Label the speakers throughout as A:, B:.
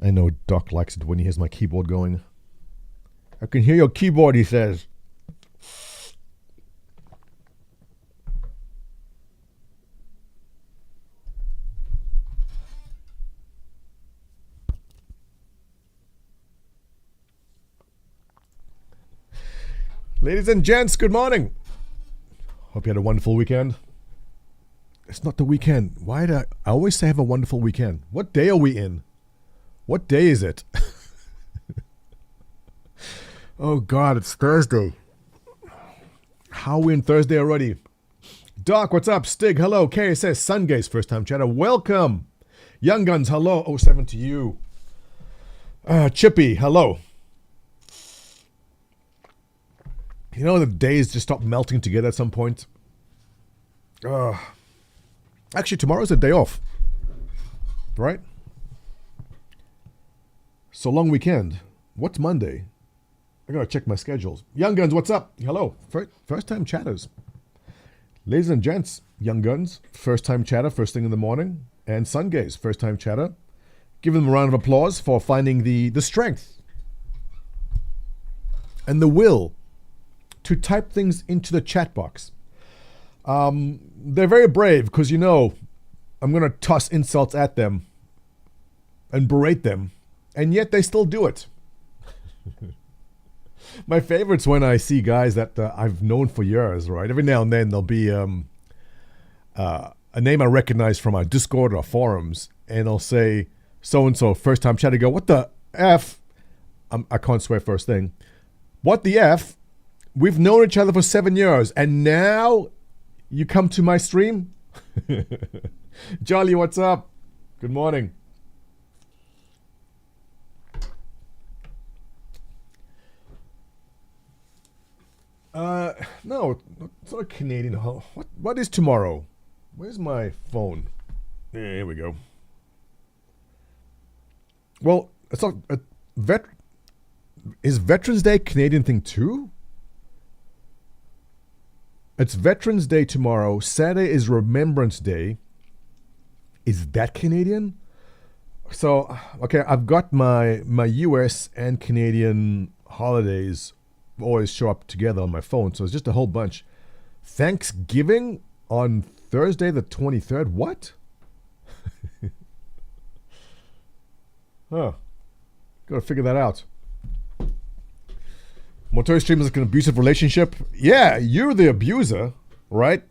A: I know Doc likes it when he hears my keyboard going. I can hear your keyboard, he says. Ladies and gents, good morning. Hope you had a wonderful weekend. It's not the weekend. Why do I always say have a wonderful weekend? What day are we in? What day is it? Oh God, it's Thursday. How are we in Thursday already? Doc, what's up? Stig, hello. KSS, Sungaze, first time chatter. Welcome. Young Guns, hello. 07 to you. Chippy, hello. You know the days just stop melting together at some point? Actually, tomorrow's a day off. Right? So long weekend. What's Monday? I gotta check my schedules. Young Guns, what's up? Hello. First time chatters. Ladies and gents, Young Guns, first time chatter, first thing in the morning. And Sungaze, first time chatter. Give them a round of applause for finding the strength and the will to type things into the chat box. They're very brave because, you know, I'm going to toss insults at them and berate them, and yet they still do it. My favorite's when I see guys that I've known for years, right? Every now and then there'll be a name I recognize from our Discord or forums, and I'll say, so-and-so, first time chat, I go, what the F? I can't swear first thing. What the F? We've known each other for 7 years, and now you come to my stream? Jolly, what's up? Good morning. No, it's not a Canadian. What is tomorrow? Where's my phone? Here we go. Well, it's not is Veterans Day a Canadian thing too? It's Veterans Day tomorrow. Saturday is Remembrance Day. Is that Canadian? So, okay, I've got my US and Canadian holidays always show up together on my phone, so it's just a whole bunch. Thanksgiving on Thursday the 23rd? What? Huh. Gotta figure that out. Montoya stream is like an abusive relationship. Yeah, you're the abuser, right?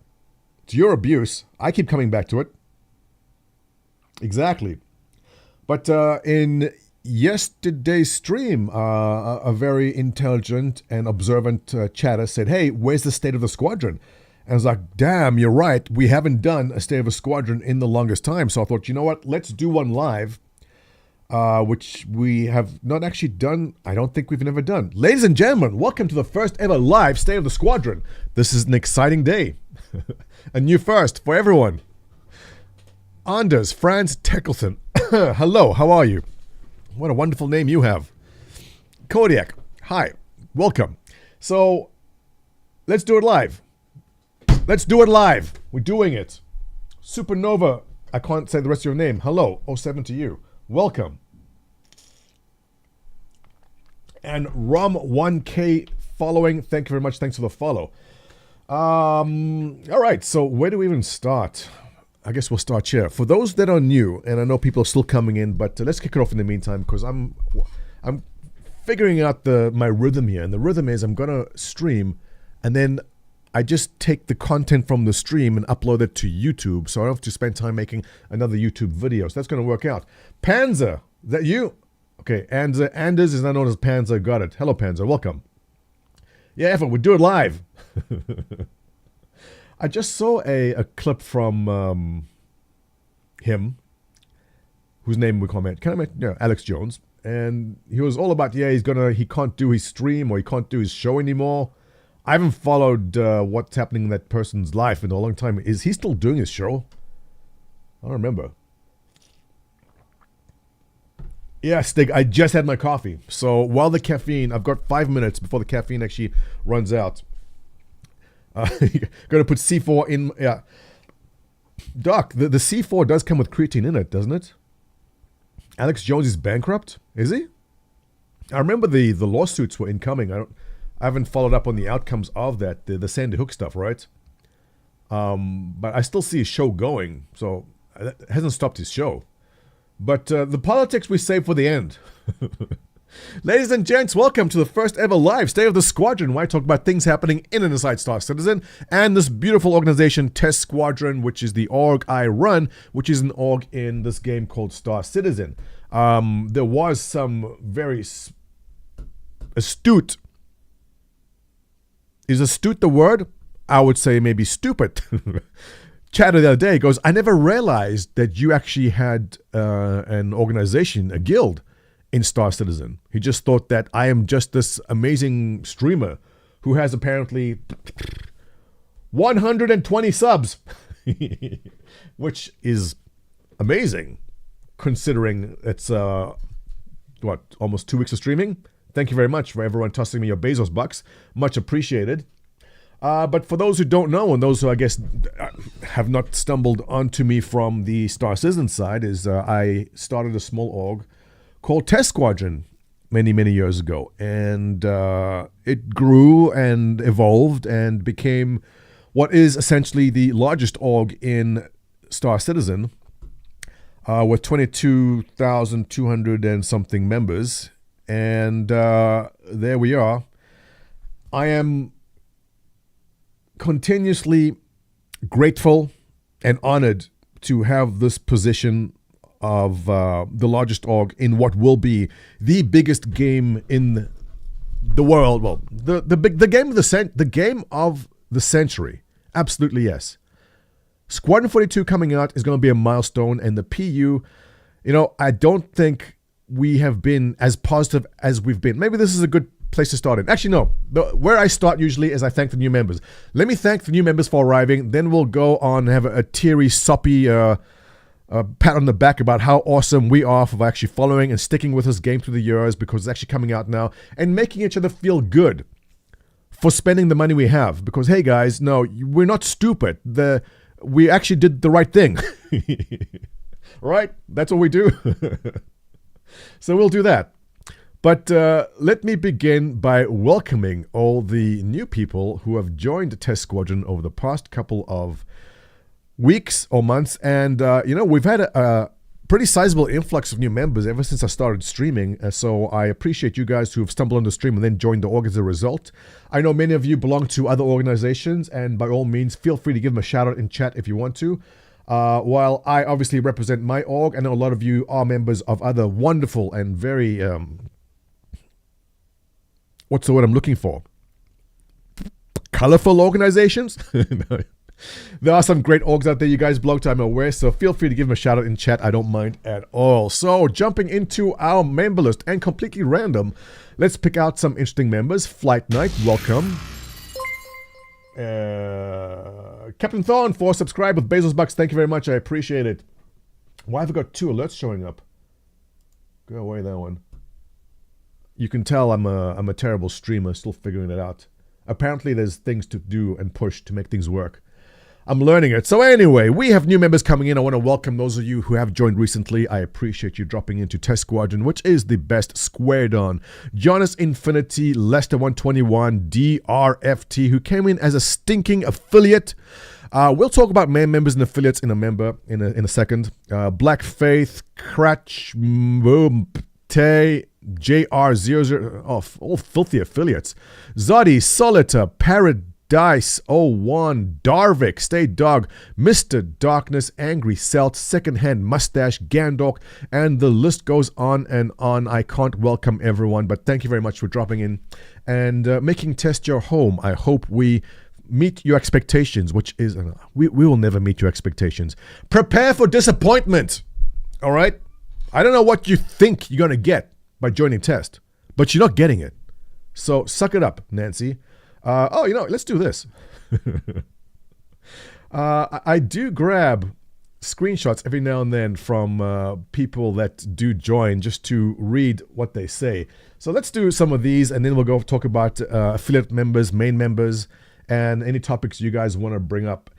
A: It's your abuse. I keep coming back to it. Exactly. But in yesterday's stream, a very intelligent and observant chatter said, hey, where's the state of the squadron? And I was like, damn, you're right. We haven't done a state of a squadron in the longest time. So I thought, you know what? Let's do one live. Which we have not actually done. I don't think we've never done. Ladies and gentlemen, welcome to the first ever live State of the Squadron. This is an exciting day. A new first for everyone. Anders Franz Teckleton. Hello, how are you? What a wonderful name you have. Kodiak, hi, welcome. So, let's do it live. Let's do it live. We're doing it. Supernova, I can't say the rest of your name. Hello, 07 to you. Welcome. And Rom1K following. Thank you very much. Thanks for the follow. All right. So where do we even start? I guess we'll start here. For those that are new, and I know people are still coming in, but let's kick it off in the meantime because I'm figuring out my rhythm here. And the rhythm is I'm going to stream and then I just take the content from the stream and upload it to YouTube, so I don't have to spend time making another YouTube video. So that's going to work out. Panzer, is that you? Okay, Anders is now known as Panzer. Got it. Hello, Panzer. Welcome. Yeah, Evan, we'll do it live. I just saw a clip from him, whose name we comment. Can I mention? Yeah, Alex Jones. And he was all about, he can't do his stream or he can't do his show anymore. I haven't followed what's happening in that person's life in a long time. Is he still doing his show? I don't remember. Yeah, Stig, I just had my coffee. So while the caffeine, I've got 5 minutes before the caffeine actually runs out. Going to put C4 in. Yeah. Doc, the C4 does come with creatine in it, doesn't it? Alex Jones is bankrupt? Is he? I remember the lawsuits were incoming. I haven't followed up on the outcomes of that, the Sandy Hook stuff, right? But I still see his show going, so it hasn't stopped his show. But the politics we save for the end. Ladies and gents, welcome to the first ever live State of the Squadron, where I talk about things happening in and inside Star Citizen and this beautiful organization, Test Squadron, which is the org I run, which is an org in this game called Star Citizen. There was some very astute. Is astute the word? I would say maybe stupid. Chatter the other day goes, I never realized that you actually had an organization, a guild, in Star Citizen. He just thought that I am just this amazing streamer who has apparently 120 subs, which is amazing considering it's almost 2 weeks of streaming. Thank you very much for everyone tossing me your Bezos bucks. Much appreciated. But for those who don't know, and those who I guess have not stumbled onto me from the Star Citizen side, is I started a small org called Test Squadron many, many years ago. And it grew and evolved and became what is essentially the largest org in Star Citizen, with 22,200 and something members. And there we are. I am continuously grateful and honored to have this position of the largest org in what will be the biggest game in the world. Well, the game of the century. Absolutely yes. Squadron 42 coming out is going to be a milestone, and the PU, I don't think we have been as positive as we've been. Maybe this is a good place to start in. Actually, no. Where I start usually is I thank the new members. Let me thank the new members for arriving. Then we'll go on and have a teary, soppy pat on the back about how awesome we are for actually following and sticking with this game through the years, because it's actually coming out now, and making each other feel good for spending the money we have. Because, hey guys, no, we're not stupid. We actually did the right thing. Right? That's what we do. So we'll do that. But let me begin by welcoming all the new people who have joined the Test Squadron over the past couple of weeks or months. And, we've had a pretty sizable influx of new members ever since I started streaming. So I appreciate you guys who have stumbled on the stream and then joined the org as a result. I know many of you belong to other organizations, and by all means, feel free to give them a shout out in chat if you want to. While I obviously represent my org, I know a lot of you are members of other wonderful and very, what's the word I'm looking for? Colorful organizations? No. There are some great orgs out there you guys belong to, I'm aware, so feel free to give them a shout out in chat. I don't mind at all. So, jumping into our member list, and completely random, let's pick out some interesting members. Flight Night, welcome. Captain Thorn, for subscribe with Bezos bucks. Thank you very much. I appreciate it. Why have I got 2 alerts showing up? Go away, that one. You can tell I'm a terrible streamer, still figuring it out. Apparently, there's things to do and push to make things work. I'm learning it. So anyway, we have new members coming in. I want to welcome those of you who have joined recently. I appreciate you dropping into Test Squadron, which is the best squared on. Jonas Infinity, Lester121, DRFT, who came in as a stinking affiliate. We'll talk about main members and affiliates in a second. Black Faith, Cratch, Tay, JR00, all filthy affiliates. Zodi, Solita, Paradise01, Darvik, Stay Dog, Mr. Darkness, Angry Celt, Secondhand Mustache, Gandork, and the list goes on and on. I can't welcome everyone, but thank you very much for dropping in and making Test your home. I hope we meet your expectations, which is, we will never meet your expectations. Prepare for disappointment, all right? I don't know what you think you're going to get by joining Test, but you're not getting it. So suck it up, Nancy. Let's do this. I do grab screenshots every now and then from people that do join just to read what they say. So let's do some of these, and then we'll go talk about affiliate members, main members, and any topics you guys want to bring up.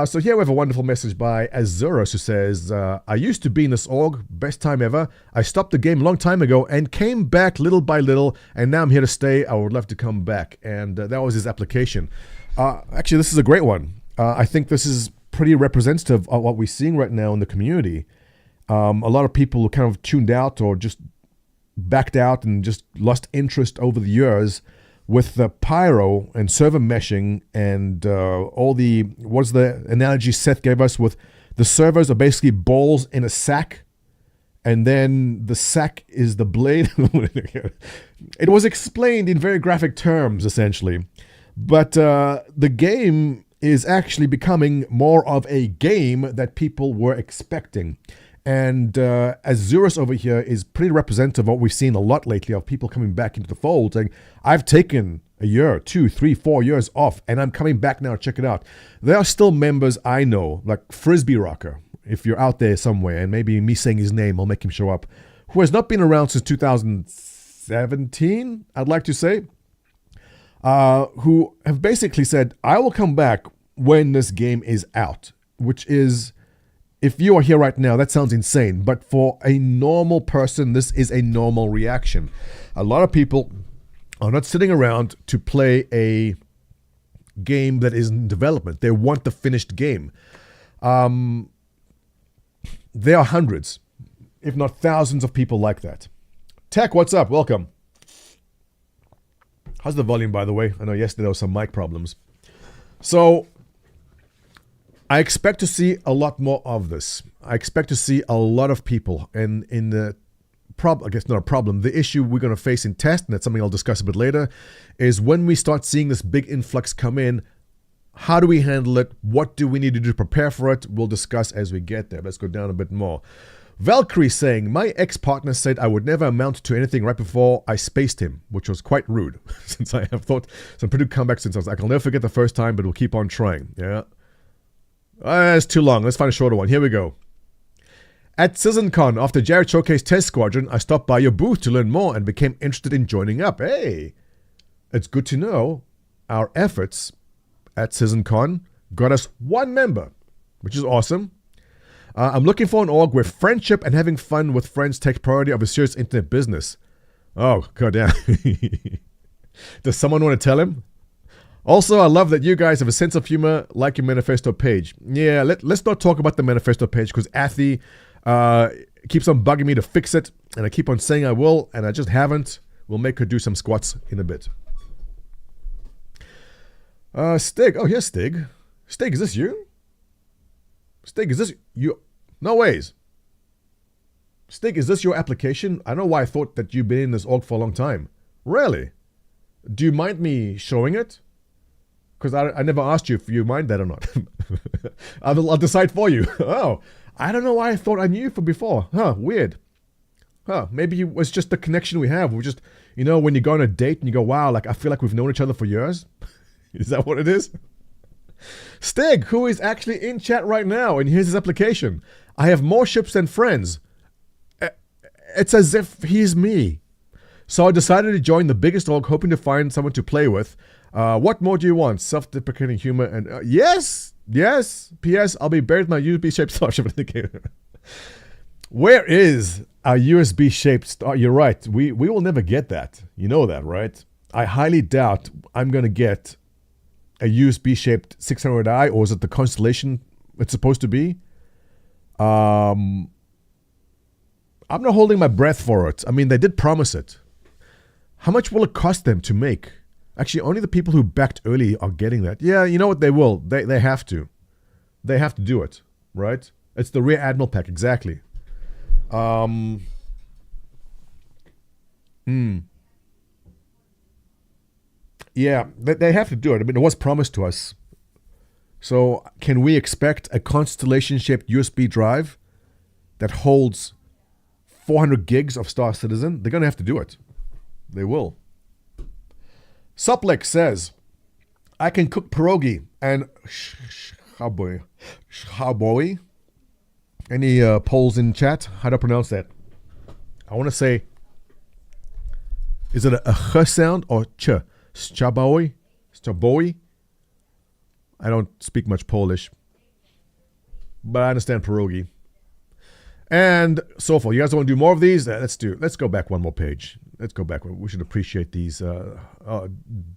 A: So here we have a wonderful message by Azurus who says, I used to be in this org, best time ever. I stopped the game a long time ago and came back little by little, and now I'm here to stay. I would love to come back. And that was his application. Actually, this is a great one. I think this is pretty representative of what we're seeing right now in the community. A lot of people who kind of tuned out or just backed out and just lost interest over the years with the pyro and server meshing and all the, what's the analogy Seth gave us with the servers are basically balls in a sack, and then the sack is the blade. It was explained in very graphic terms, essentially. But the game is actually becoming more of a game that people were expecting. And Azurus over here is pretty representative of what we've seen a lot lately of people coming back into the fold saying, I've taken a year, 2, 3, 4 years off, and I'm coming back now. Check it out. There are still members I know, like Frisbee Rocker, if you're out there somewhere, and maybe me saying his name will make him show up, who has not been around since 2017, I'd like to say, who have basically said, I will come back when this game is out, which is, if you are here right now, that sounds insane. But for a normal person, this is a normal reaction. A lot of people are not sitting around to play a game that is in development. They want the finished game. There are hundreds, if not thousands of people like that. Tech, what's up? Welcome. How's the volume, by the way? I know yesterday there was some mic problems. So I expect to see a lot more of this. I expect to see a lot of people, and in the problem, I guess not a problem, the issue we're going to face in test, and that's something I'll discuss a bit later, is when we start seeing this big influx come in, how do we handle it? What do we need to do to prepare for it? We'll discuss as we get there. Let's go down a bit more. Valkyrie saying, my ex-partner said I would never amount to anything right before I spaced him, which was quite rude, since I have thought some pretty good comebacks since I was like, I'll never forget the first time, but we'll keep on trying. Yeah. It's too long. Let's find a shorter one. Here we go. At SeasonCon, after Jared showcased Test Squadron, I stopped by your booth to learn more and became interested in joining up. Hey, it's good to know our efforts at SeasonCon got us 1 member, which is awesome. I'm looking for an org where friendship and having fun with friends takes priority of a serious internet business. Oh, goddamn. Does someone want to tell him? Also, I love that you guys have a sense of humor like your manifesto page. Yeah, let's not talk about the manifesto page because Athy keeps on bugging me to fix it, and I keep on saying I will, and I just haven't. We'll make her do some squats in a bit. Stig. Oh, here's Stig. Stig, is this you? Stig, is this you? No ways. Stig, is this your application? I don't know why I thought that you've been in this org for a long time. Really? Do you mind me showing it? Because I never asked you if you mind that or not. I'll decide for you. Oh, I don't know why I thought I knew you from before. Huh, weird. Huh, maybe it was just the connection we have. We just, you know, when you go on a date and you go, wow, like I feel like we've known each other for years. Is that what it is? Stig, who is actually in chat right now, and here's his application. I have more ships than friends. It's as if he's me. So I decided to join the biggest org, hoping to find someone to play with. What more do you want? Self-deprecating humor and... yes! P.S. I'll be buried with my USB-shaped starship in the game. Where is our USB-shaped star? You're right. We will never get that. You know that, right? I highly doubt I'm going to get a USB-shaped 600i, or is it the Constellation it's supposed to be? I'm not holding my breath for it. I mean, they did promise it. How much will it cost them to make? Actually, only the people who backed early are getting that. Yeah, you know what? They will. They have to. They have to do it, right? It's the Rear Admiral pack, exactly. Yeah, they have to do it. I mean, it was promised to us. So, can we expect a Constellation-shaped USB drive that holds 400 gigs of Star Citizen? They're going to have to do it. They will. Suplex says, I can cook pierogi and schaboy. Any polls in chat? How do I pronounce that? I want to say, is it a ch sound or ch? Schaboy? Schaboy? I don't speak much Polish. but I understand pierogi. And so forth. You guys want to do more of these? Let's go back one more page. Let's go back. We should appreciate these.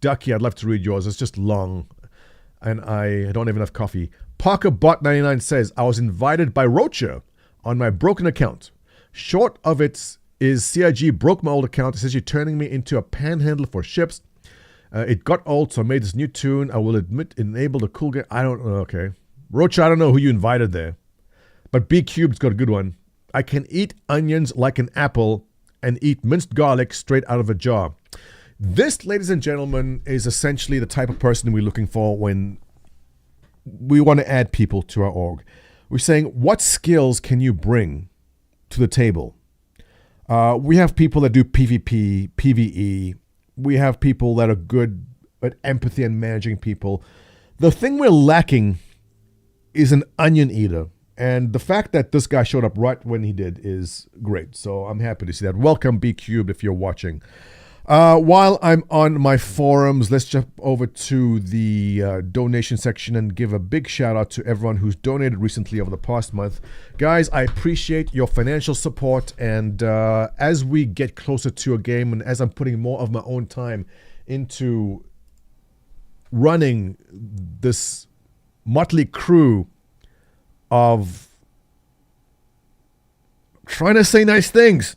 A: Ducky, I'd love to read yours. It's just long, and I don't have enough coffee. Parker Bot 99 says, I was invited by Rocha on my broken account. Short of it is CIG broke my old account. It says you're turning me into a panhandler for ships. It got old, so I made this new tune. I will admit it enabled a cool game. I don't know. Okay. Rocha, I don't know who you invited there. But B Cubed's got a good one. I can eat onions like an apple and eat minced garlic straight out of a jar. This, ladies and gentlemen, is essentially the type of person we're looking for when we want to add people to our org. We're saying, what skills can you bring to the table? We have people that do PvP, PvE. We have people that are good at empathy and managing people. The thing we're lacking is an onion eater. And the fact that this guy showed up right when he did is great. So I'm happy to see that. Welcome, B Cubed, if you're watching. While I'm on my forums, let's jump over to the donation section and give a big shout out to everyone who's donated recently over the past month. Guys, I appreciate your financial support. And as we get closer to a game and as I'm putting more of my own time into running this motley crew of trying to say nice things.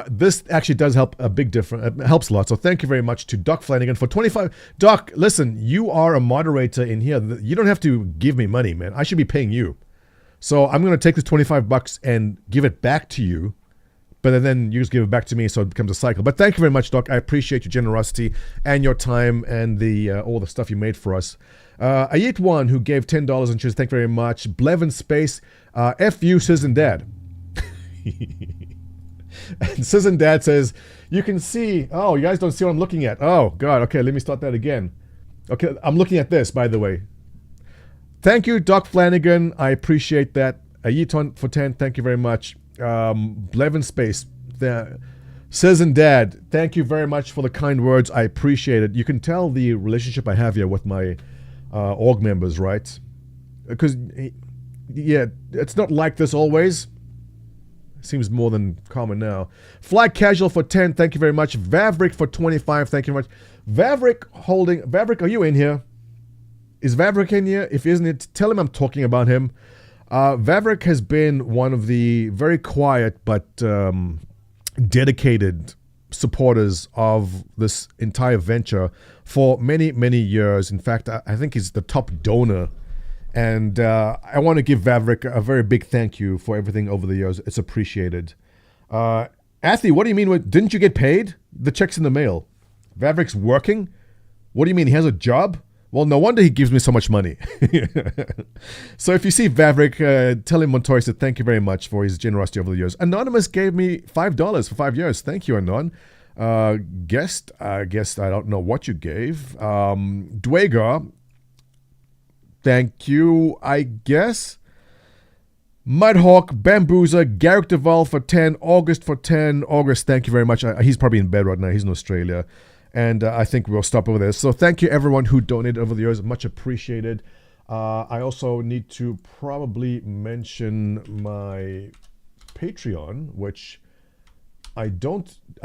A: This actually does help a big difference. It helps a lot. So thank you very much to Doc Flanagan for 25. Doc, listen, you are a moderator in here. You don't have to give me money, man. I should be paying you. So I'm going to take this $25 and give it back to you. But then you just give it back to me so it becomes a cycle. But thank you very much, Doc. I appreciate your generosity and your time and the all the stuff you made for us. Ayit One, who gave $10 and says, thank you very much. Blevin Space, F you, Sis and Dad. And Sis and Dad says, you can see, oh, you guys don't see what I'm looking at. Oh, God, okay, let me start that again. Okay, I'm looking at this, by the way. Thank you, Doc Flanagan. I appreciate that. Ayit One for 10, thank you very much. Blevin Space, Sis and Dad, thank you very much for the kind words. I appreciate it. You can tell the relationship I have here with my org members, right? Because, yeah, it's not like this always. Seems more than common now. Fly Casual for 10, thank you very much. Vavrick for 25, thank you very much. Vavrick, are you in here? Is Vavrick in here? If he isn't, tell him I'm talking about him. Vavrick has been one of the very quiet but dedicated supporters of this entire venture for many, many years. In fact, I think he's the top donor. And I want to give Vavrick a very big thank you for everything over the years. It's appreciated. Athy, what do you mean? Didn't you get paid? The check's in the mail. Vavrick's working? What do you mean? He has a job? Well, no wonder he gives me so much money. So if you see Vavrick, tell him Montoya said thank you very much for his generosity over the years. Anonymous gave me $5 for 5 years. Thank you, Anon. Guest, I guess I don't know what you gave. Dwager, thank you, I guess. Mudhawk, Bamboozer, Garrick Duval for 10, August for 10. August, thank you very much. He's probably in bed right now. He's in Australia. And I think we'll stop over there. So thank you, everyone who donated over the years. Much appreciated. I also need to probably mention my Patreon, which I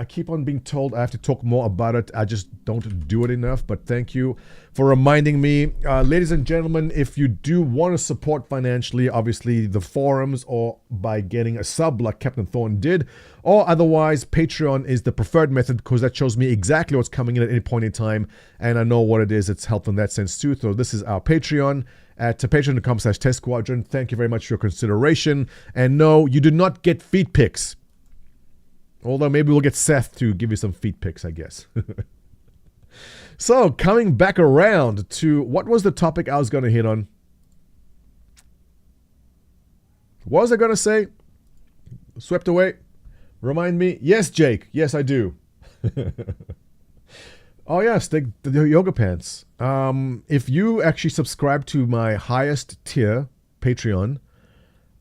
A: keep on being told I have to talk more about it. I just don't do it enough, but thank you for reminding me. Ladies and gentlemen, if you do want to support financially, obviously the forums or by getting a sub like Captain Thorne did, or otherwise Patreon is the preferred method because that shows me exactly what's coming in at any point in time and I know what it is. It's helpful in that sense too. So this is our Patreon at patreon.com/Test Squadron. Thank you very much for your consideration. And no, you do not get feet pics. Although maybe we'll get Seth to give you some feet pics, I guess. So, coming back around to what was the topic I was going to hit on? What was I going to say? Swept away? Remind me? Yes, Jake. Yes, I do. Oh, yes, the yoga pants. If you actually subscribe to my highest tier, Patreon,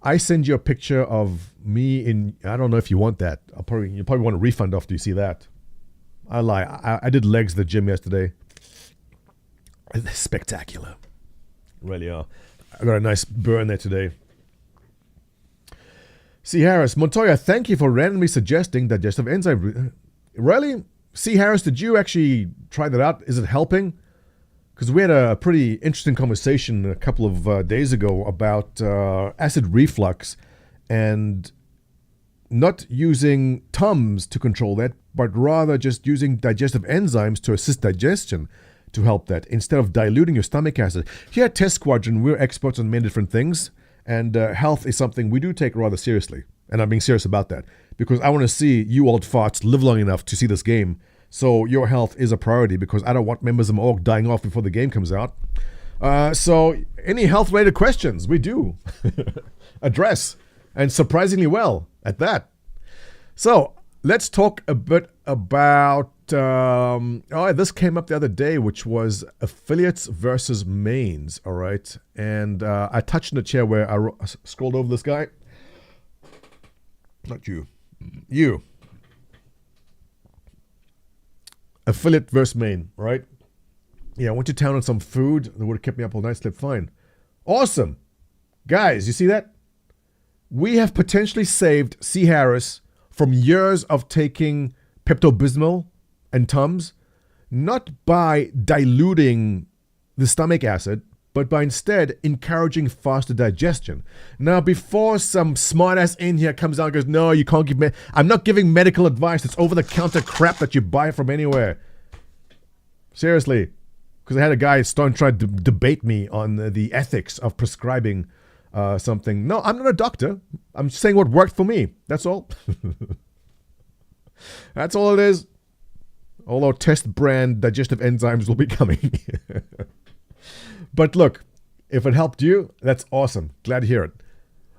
A: I send you a picture of me in, I don't know if you want that. You probably want a refund after you see that. I lie. I did legs at the gym yesterday. They're spectacular. Really are. I got a nice burn there today. C. Harris, Montoya, thank you for randomly suggesting digestive enzyme. Really? C. Harris, did you actually try that out? Is it helping? Because we had a pretty interesting conversation a couple of days ago about acid reflux and not using Tums to control that, but rather just using digestive enzymes to assist digestion to help that instead of diluting your stomach acid. Here at Test Squadron, we're experts on many different things, and health is something we do take rather seriously. And I'm being serious about that because I want to see you old farts live long enough to see this game. So your health is a priority because I don't want members of my org dying off before the game comes out. So any health-related questions, we do address, and surprisingly well at that. So let's talk a bit about, this came up the other day, which was affiliates versus mains, all right? And I touched in the chair where I scrolled over this guy. Not you. You. Affiliate versus main, right? Yeah, I went to town on some food. That would have kept me up all night, slept fine. Awesome. Guys, you see that? We have potentially saved C. Harris from years of taking Pepto-Bismol and Tums, not by diluting the stomach acid, but by instead encouraging faster digestion. Now, before some smartass in here comes out and goes, no, you can't give I'm not giving medical advice. It's over-the-counter crap that you buy from anywhere. Seriously. Because I had a guy try to debate me on the ethics of prescribing something. No, I'm not a doctor. I'm saying what worked for me. That's all. That's all it is. Although test brand digestive enzymes will be coming. But look, if it helped you, that's awesome. Glad to hear it.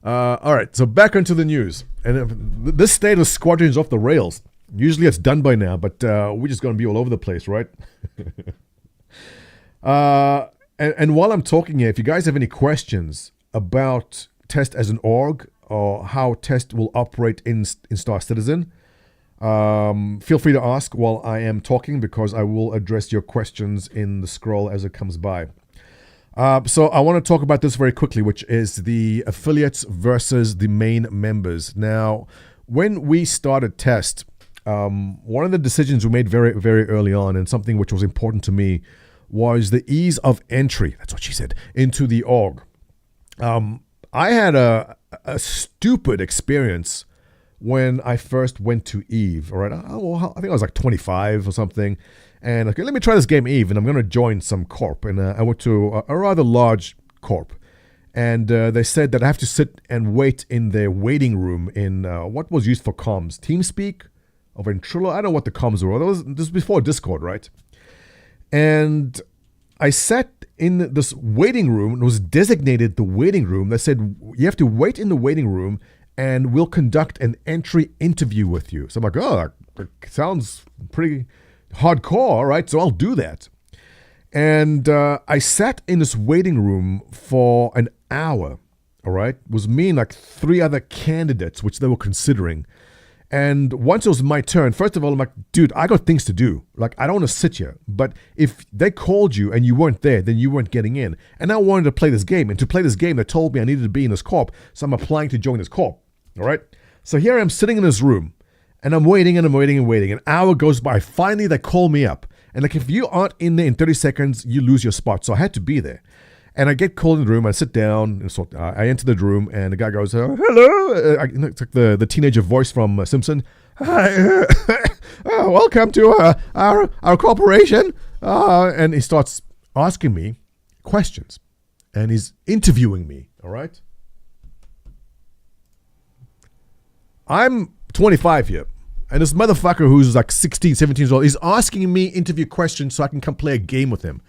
A: All right, so back onto the news. And this state of Squadron is off the rails. Usually it's done by now, but we're just going to be all over the place, right? And while I'm talking here, if you guys have any questions about Test as an org or how Test will operate in Star Citizen, feel free to ask while I am talking because I will address your questions in the scroll as it comes by. So I want to talk about this very quickly, which is the affiliates versus the main members. Now, when we started Test, one of the decisions we made very, very early on, and something which was important to me, was the ease of entry, that's what she said, into the org. I had a stupid experience when I first went to EVE, all right? I think I was like 25 or something. And okay, let me try this game EVE, and I'm going to join some corp. And I went to a rather large corp. And they said that I have to sit and wait in their waiting room in what was used for comms, TeamSpeak or Ventrilo. I don't know what the comms were. This was before Discord, right? And I sat in this waiting room. It was designated the waiting room. They said, you have to wait in the waiting room and we'll conduct an entry interview with you. So I'm like, oh, that sounds pretty hardcore, right? So I'll do that. And I sat in this waiting room for an hour, all right? It was me and like 3 other candidates, which they were considering. And once it was my turn, first of all, I'm like, dude, I got things to do. Like, I don't want to sit here. But if they called you and you weren't there, then you weren't getting in. And I wanted to play this game. And to play this game, they told me I needed to be in this corp. So I'm applying to join this corp, all right? So here I am sitting in this room. And I'm waiting and I'm waiting and waiting. An hour goes by. Finally, they call me up. And like, if you aren't in there in 30 seconds, you lose your spot. So I had to be there. And I get called in the room. I sit down. And so I enter the room. And the guy goes, hello. It's like the teenager voice from Simpson. Hi, welcome to our corporation. And he starts asking me questions. And he's interviewing me. All right. I'm 25 here. And this motherfucker who's like 16, 17 years old is asking me interview questions so I can come play a game with him.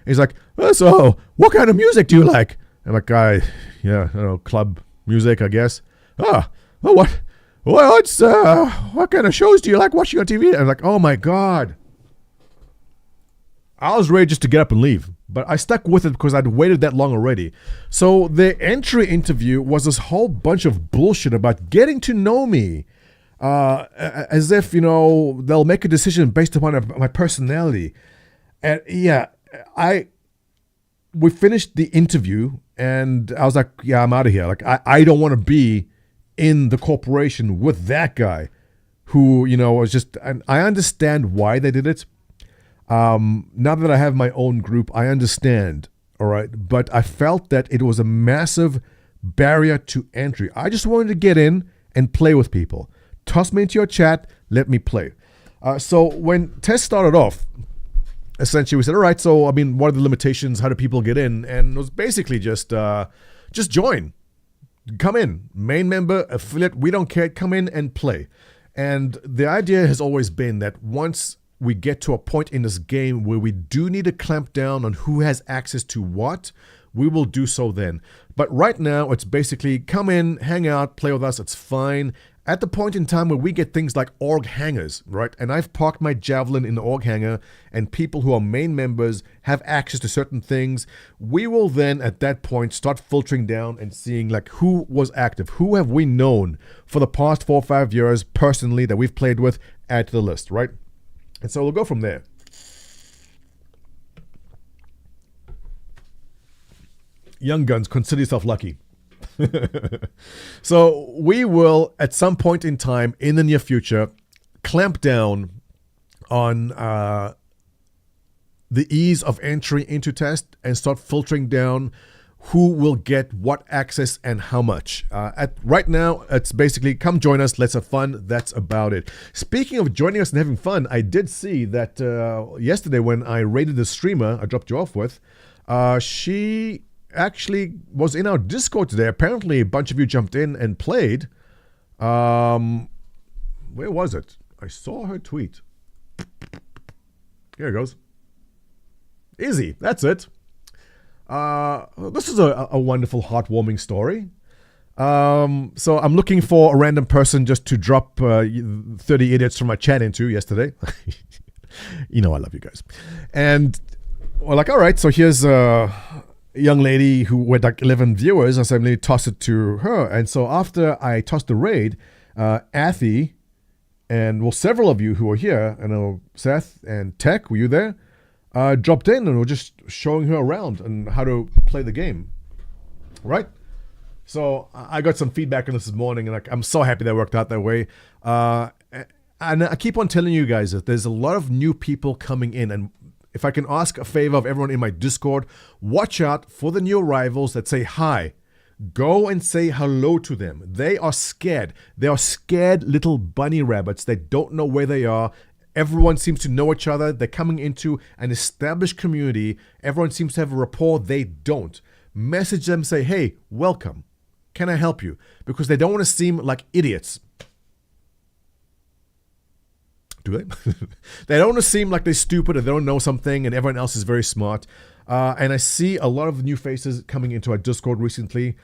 A: He's like, so what kind of music do you like? I'm like, yeah, I don't know, club music, I guess. What kind of shows do you like watching on TV? I'm like, oh my God. I was ready just to get up and leave. But I stuck with it because I'd waited that long already. So the entry interview was this whole bunch of bullshit about getting to know me. As if, they'll make a decision based upon my personality. And yeah, we finished the interview, and I was like, yeah, I'm out of here. Like, I don't want to be in the corporation with that guy who, was just, and I understand why they did it. Now that I have my own group, I understand, all right? But I felt that it was a massive barrier to entry. I just wanted to get in and play with people. Toss me into your chat, let me play. So when Tess started off, essentially we said, all right, so, what are the limitations? How do people get in? And it was basically just join. Come in. Main member, affiliate, we don't care. Come in and play. And the idea has always been that once we get to a point in this game where we do need to clamp down on who has access to what, we will do so then. But right now, it's basically come in, hang out, play with us, it's fine. At the point in time where we get things like org hangers, right? And I've parked my Javelin in the org hanger, and people who are main members have access to certain things. We will then, at that point, start filtering down and seeing like who was active. Who have we known for the past 4 or 5 years personally that we've played with? Add to the list, right? And so we'll go from there. Young guns, consider yourself lucky. So we will, at some point in time in the near future, clamp down on the ease of entry into test and start filtering down who will get what access and how much. Right now, it's basically come join us, let's have fun. That's about it. Speaking of joining us and having fun, I did see that yesterday when I raided the streamer I dropped you off with, she actually was in our Discord today. Apparently a bunch of you jumped in and played. Where was it? I saw her tweet. Here it goes. Easy, that's it. This is a wonderful, heartwarming story. So I'm looking for a random person just to drop 30 idiots from my chat into yesterday. I love you guys. And we're like, all right, so here's young lady who had like 11 viewers. I said, let me toss it to her. And so after I tossed the raid, Athy and several of you who were here, I know Seth and Tech, were you there? Dropped in and were just showing her around and how to play the game, right? So I got some feedback on this morning, and I'm so happy that worked out that way. And I keep on telling you guys that there's a lot of new people coming in, and if I can ask a favor of everyone in my Discord, watch out for the new arrivals that say hi. Go and say hello to them. They are scared. They are scared little bunny rabbits. They don't know where they are. Everyone seems to know each other. They're coming into an established community. Everyone seems to have a rapport. They don't. Message them, say, hey, welcome. Can I help you? Because they don't want to seem like idiots. Do they? They don't want to seem like they're stupid or they don't know something and everyone else is very smart. And I see a lot of new faces coming into our Discord recently.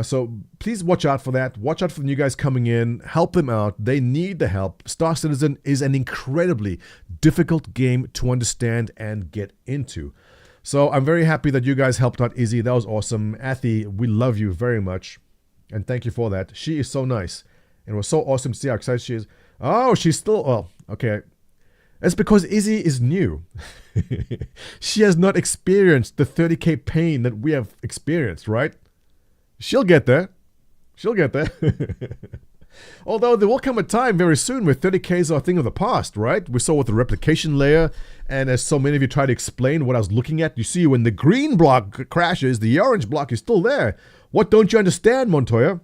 A: So please watch out for that. Watch out for the new guys coming in. Help them out. They need the help. Star Citizen is an incredibly difficult game to understand and get into. So I'm very happy that you guys helped out Izzy. That was awesome. Athy, we love you very much. And thank you for that. She is so nice. And it was so awesome to see how excited she is. Oh, she's still... Oh, okay. That's because Izzy is new. She has not experienced the 30k pain that we have experienced, right? She'll get there. She'll get there. Although there will come a time very soon where 30Ks are a thing of the past, right? We saw with the replication layer, and as so many of you try to explain what I was looking at, you see when the green block crashes, the orange block is still there. What don't you understand, Montoya?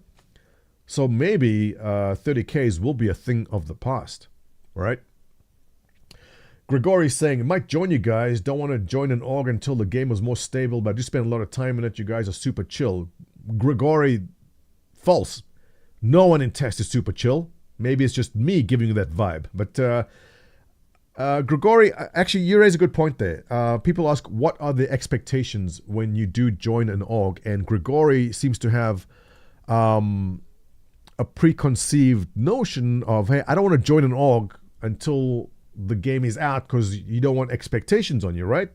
A: So maybe 30Ks will be a thing of the past, right? Grigori's saying, might join you guys. Don't want to join an org until the game was more stable, but I do spend a lot of time in it. You guys are super chill. Grigori, false. No one in test is super chill. Maybe it's just me giving you that vibe. But Grigori, actually, you raise a good point there. People ask, what are the expectations when you do join an org? And Grigori seems to have a preconceived notion of, hey, I don't want to join an org until the game is out because you don't want expectations on you, right?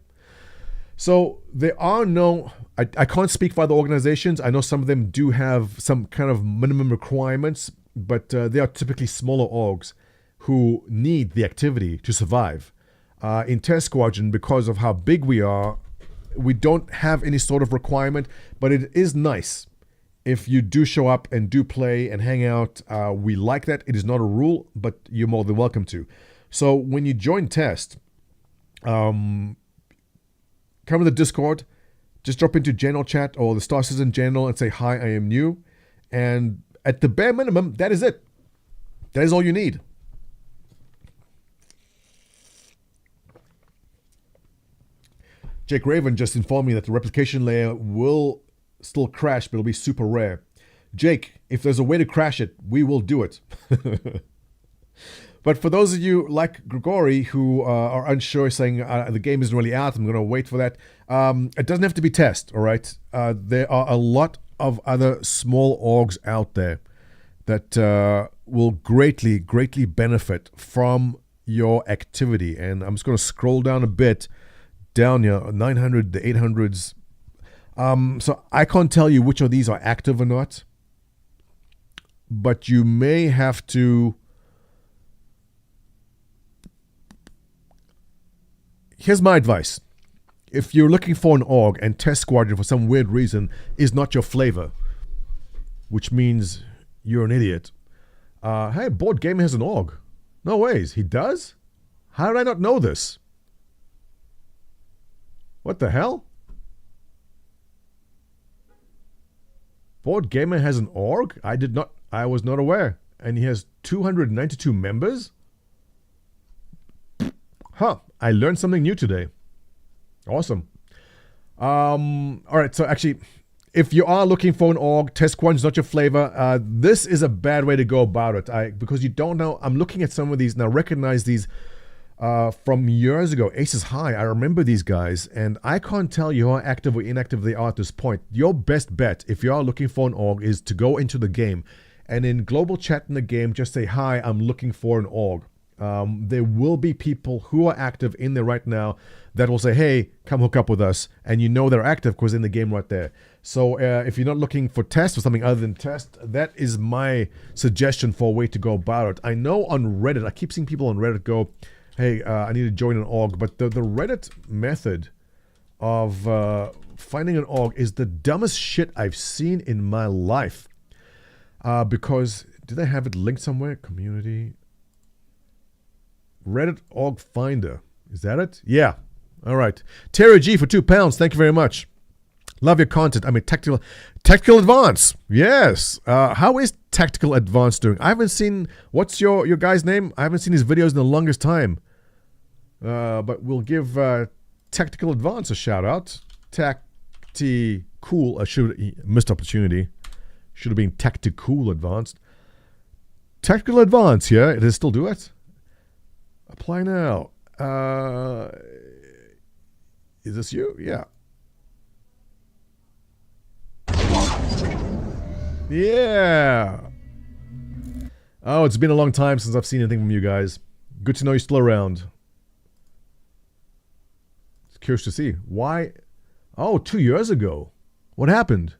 A: So there are no, I can't speak for other organizations. I know some of them do have some kind of minimum requirements, but they are typically smaller orgs who need the activity to survive. In Test Squadron, because of how big we are, We don't have any sort of requirement, but it is nice if you do show up and do play and hang out. We like that. It is not a rule, but you're more than welcome to. So when you join test, come to the Discord, just drop into general chat or the Star Citizen general and say, hi, I am new. And at the bare minimum, that is it. That is all you need. Jake Raven just informed me that the replication layer will still crash, but it'll be super rare. Jake, if there's a way to crash it, we will do it. But for those of you like Grigori who are unsure, saying the game isn't really out, I'm going to wait for that. It doesn't have to be test, all right? There are a lot of other small orgs out there that will greatly, greatly benefit from your activity. And I'm just going to scroll down a bit, down here, 900, the 800s. So I can't tell you which of these are active or not, but you may have to. Here's my advice. If you're looking for an org and Test Squadron for some weird reason is not your flavor, which means you're an idiot. Hey, Board Gamer has an org. No ways. He does? How did I not know this? What the hell? Board Gamer has an org? I was not aware. And he has 292 members? Huh. I learned something new today. Awesome. All right, so actually, if you are looking for an org, Test Squadron is not your flavor, this is a bad way to go about it. Because you don't know, I'm looking at some of these, and I recognize these from years ago. Aces High, I remember these guys, and I can't tell you how active or inactive they are at this point. Your best bet, if you are looking for an org, is to go into the game, and in global chat in the game, just say, hi, I'm looking for an org. There will be people who are active in there right now that will say, hey, come hook up with us. And you know they're active because in the game right there. So if you're not looking for test or something other than test, that is my suggestion for a way to go about it. I know on Reddit, I keep seeing people on Reddit go, hey, I need to join an org. But the Reddit method of finding an org is the dumbest shit I've seen in my life. Because, did they have it linked somewhere? Community... Reddit org finder. Is that it? Yeah. All right. Terry G for £2. Thank you very much. Love your content. I mean, Tactical Advance. Yes. How is Tactical Advance doing? I haven't seen. What's your guy's name? I haven't seen his videos in the longest time. But we'll give Tactical Advance a shout out. Tacticool. I should missed opportunity. Should have been Tacticool Advanced. Tactical Advance. Yeah. Does it still do it? Apply now. Is this you? Yeah. Yeah. Oh, it's been a long time since I've seen anything from you guys. Good to know you're still around. Curious to see. Why? Oh, 2 years ago. What happened?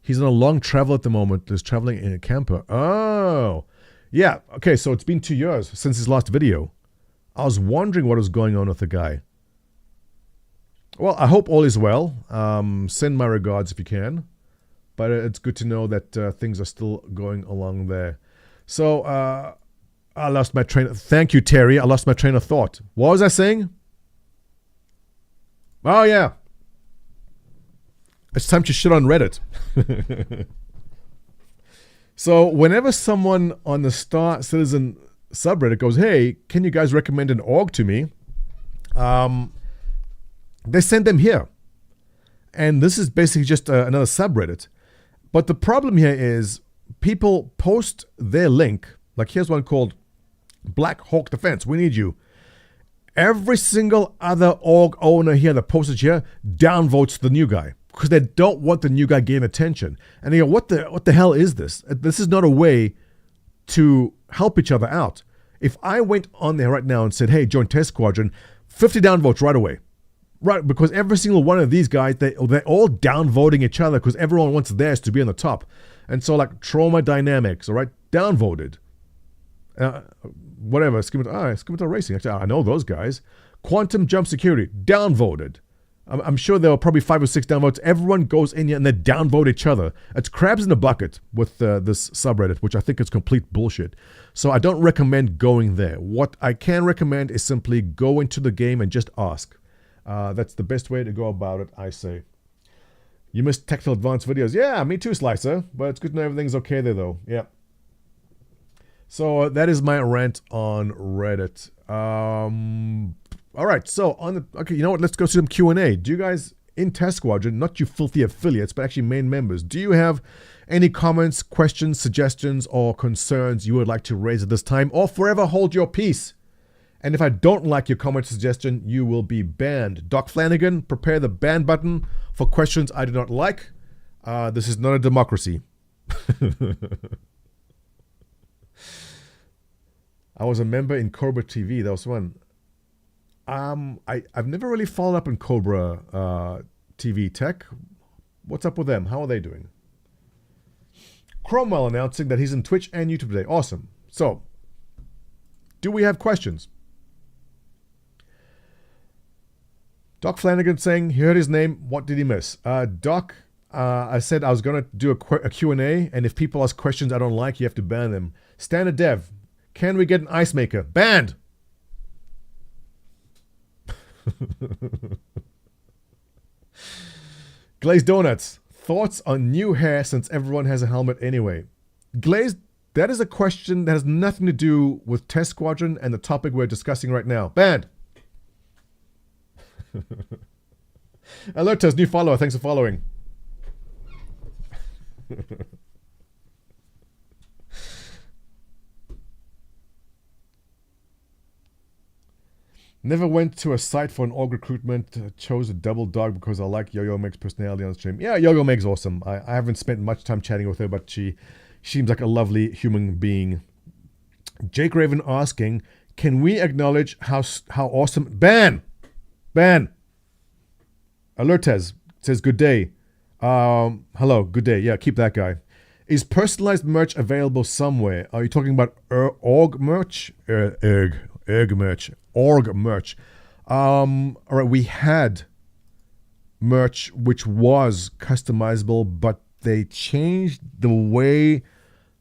A: He's on a long travel at the moment. He's traveling in a camper. Oh. Yeah. Okay, so it's been 2 years since his last video. I was wondering what was going on with the guy. Well, I hope all is well. Send my regards if you can. But it's good to know that things are still going along there. So, I lost my train of... Thank you, Terry. I lost my train of thought. What was I saying? Oh, yeah. It's time to shit on Reddit. So, whenever someone on the Star Citizen subreddit goes, hey, can you guys recommend an org to me? They send them here. And this is basically just another subreddit. But the problem here is people post their link. Like here's one called Black Hawk Defense. We need you. Every single other org owner here that posted here downvotes the new guy because they don't want the new guy getting attention. And they go, what the hell is this? This is not a way to help each other out. If I went on there right now and said, hey, join Test Squadron, 50 downvotes right away. Right, because every single one of these guys, they're all downvoting each other because everyone wants theirs to be on the top. And so like Trauma Dynamics, all right, downvoted. Whatever, Scimitar Racing, actually, I know those guys. Quantum Jump Security, downvoted. I'm sure there were probably 5 or 6 downvotes. Everyone goes in here and they downvote each other. It's crabs in a bucket with this subreddit, which I think is complete bullshit. So I don't recommend going there. What I can recommend is simply go into the game and just ask. That's the best way to go about it, I say. You missed Technical Advanced videos. Yeah, me too, Slicer. But it's good to know everything's okay there, though. Yeah. So that is my rant on Reddit. All right, so okay, you know what? Let's go through some Q&A. Do you guys in Test Squadron, not you filthy affiliates, but actually main members, do you have any comments, questions, suggestions, or concerns you would like to raise at this time, or forever hold your peace? And if I don't like your comment or suggestion, you will be banned. Doc Flanagan, prepare the ban button for questions I do not like. This is not a democracy. I was a member in Cobra TV. That was one. I've never really followed up on Cobra TV Tech. What's up with them? How are they doing? Cromwell announcing that he's in Twitch and YouTube today. Awesome. So, do we have questions? Doc Flanagan saying he heard his name. What did he miss? Doc, I said I was going to do a Q&A, and if people ask questions I don't like, you have to ban them. Standard Dev, can we get an ice maker? Banned! Glazed Donuts, thoughts on new hair since everyone has a helmet anyway? Glazed, that is a question that has nothing to do with Test Squadron and the topic we're discussing right now. Banned! Alertas, new follower, thanks for following. Never went to a site for an org recruitment. Chose a double dog because I like Yo-Yo Meg's personality on stream. Yeah, Yo-Yo Meg's awesome. I haven't spent much time chatting with her, but she seems like a lovely human being. Jake Raven asking, can we acknowledge how awesome... Ban! Alertes says, good day. Hello, good day. Yeah, keep that guy. Is personalized merch available somewhere? Are you talking about org merch? Org merch. All right, we had merch which was customizable, but they changed the way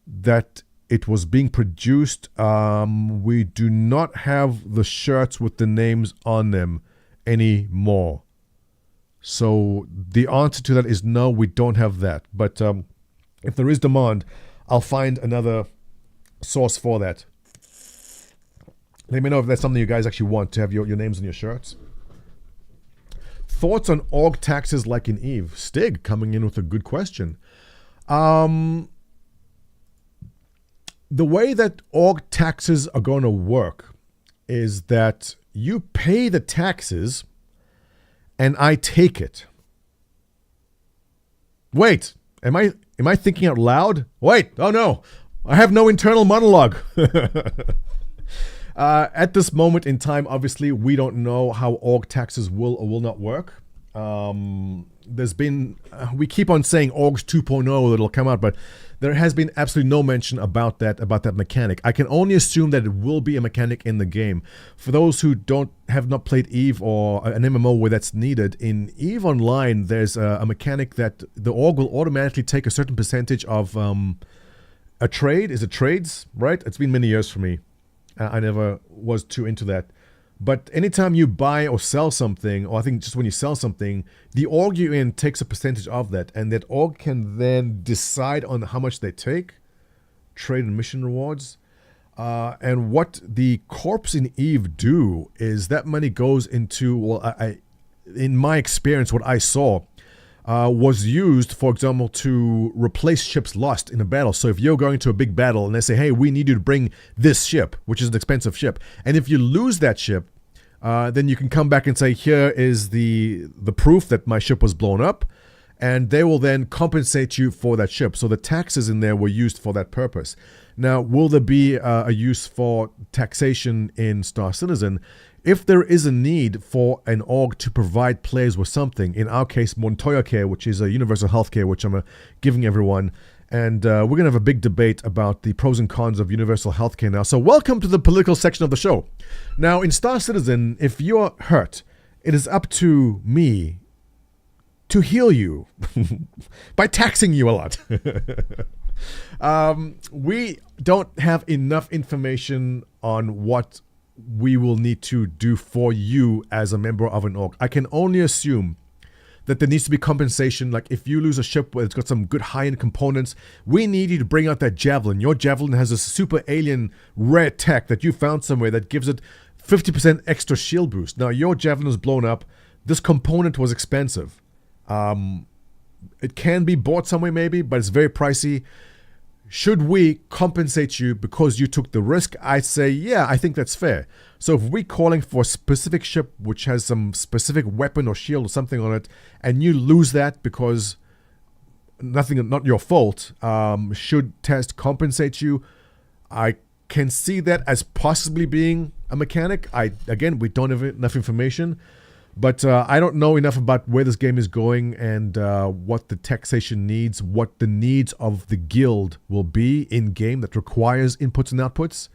A: that it was being produced. We do not have the shirts with the names on them anymore. So the answer to that is no, we don't have that. But if there is demand, I'll find another source for that. Let me know if that's something you guys actually want to have your names on your shirts. Thoughts on org taxes like in EVE? Stig coming in with a good question. The way that org taxes are going to work is that you pay the taxes and I take it. Wait, am I thinking out loud? Wait, oh no, I have no internal monologue. At this moment in time, obviously, we don't know how org taxes will or will not work. There's been, we keep on saying orgs 2.0 that'll come out, but there has been absolutely no mention about that mechanic. I can only assume that it will be a mechanic in the game. For those who have not played EVE or an MMO where that's needed, in EVE Online, there's a mechanic that the org will automatically take a certain percentage of a trade. Is it trades, right? It's been many years for me. I never was too into that. But anytime you buy or sell something, or I think just when you sell something, the org you're in takes a percentage of that, and that org can then decide on how much they take, trade and mission rewards. And what the corps in EVE do is that money goes into, well, in my experience, what I saw was used, for example, to replace ships lost in a battle. So if you're going to a big battle and they say, hey, we need you to bring this ship, which is an expensive ship, and if you lose that ship, then you can come back and say, here is the proof that my ship was blown up, and they will then compensate you for that ship. So the taxes in there were used for that purpose. Now, will there be a use for taxation in Star Citizen? If there is a need for an org to provide players with something, in our case, Montoya Care, which is a universal healthcare, which I'm giving everyone, and we're going to have a big debate about the pros and cons of universal healthcare now. So welcome to the political section of the show. Now, in Star Citizen, if you're hurt, it is up to me to heal you by taxing you a lot. We don't have enough information on what we will need to do for you as a member of an org. I can only assume that there needs to be compensation. Like if you lose a ship where it's got some good high-end components, we need you to bring out that javelin. Your javelin has a super alien rare tech that you found somewhere that gives it 50% extra shield boost. Now your javelin is blown up. This component was expensive. It can be bought somewhere maybe, but it's very pricey. Should we compensate you because you took the risk? I'd say, yeah, I think that's fair. So if we're calling for a specific ship which has some specific weapon or shield or something on it, and you lose that because not your fault, should test compensate you? I can see that as possibly being a mechanic. Again, we don't have enough information. But I don't know enough about where this game is going and what the taxation needs, what the needs of the guild will be in-game that requires inputs and outputs.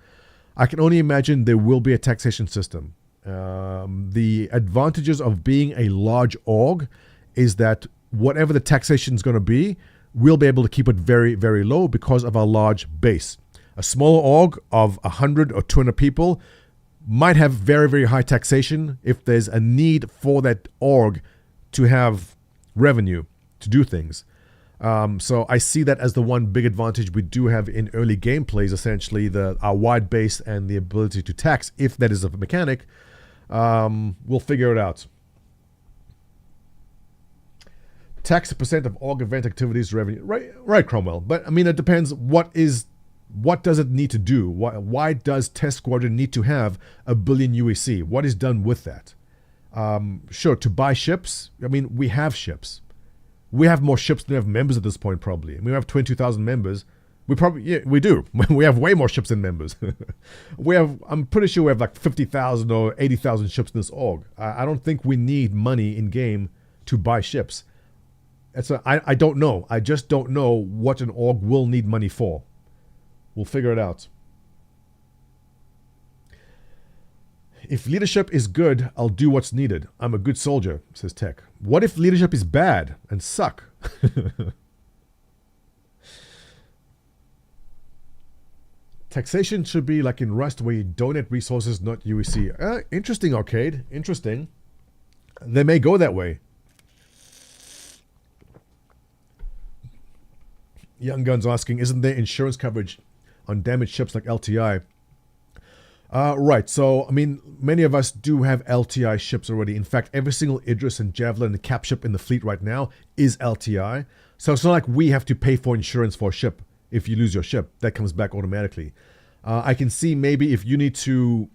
A: I can only imagine there will be a taxation system. The advantages of being a large org is that whatever the taxation is going to be, we'll be able to keep it very, very low because of our large base. A smaller org of 100 or 200 people might have very, very high taxation if there's a need for that org to have revenue to do things. So I see that as the one big advantage we do have in early gameplays, essentially our wide base and the ability to tax, if that is a mechanic. We'll figure it out. Tax a percent of org event activities revenue. Right, Cromwell. But I mean, it depends what does it need to do? Why does Test Squadron need to have 1 billion UEC? What is done with that? Sure, to buy ships. I mean, we have ships. We have more ships than we have members at this point, probably. We have 22,000 members. We do. We have way more ships than members. I'm pretty sure we have like 50,000 or 80,000 ships in this org. I don't think we need money in game to buy ships. I don't know. I just don't know what an org will need money for. We'll figure it out. If leadership is good, I'll do what's needed. I'm a good soldier, says Tech. What if leadership is bad and suck? Taxation should be like in Rust where you donate resources, not UEC. Interesting, Arcade. Interesting. They may go that way. Young Gun's asking, isn't there insurance coverage on damaged ships like LTI? Right, so, I mean, many of us do have LTI ships already. In fact, every single Idris and Javelin and Cap ship in the fleet right now is LTI. So it's not like we have to pay for insurance for a ship if you lose your ship. That comes back automatically. I can see maybe if you need to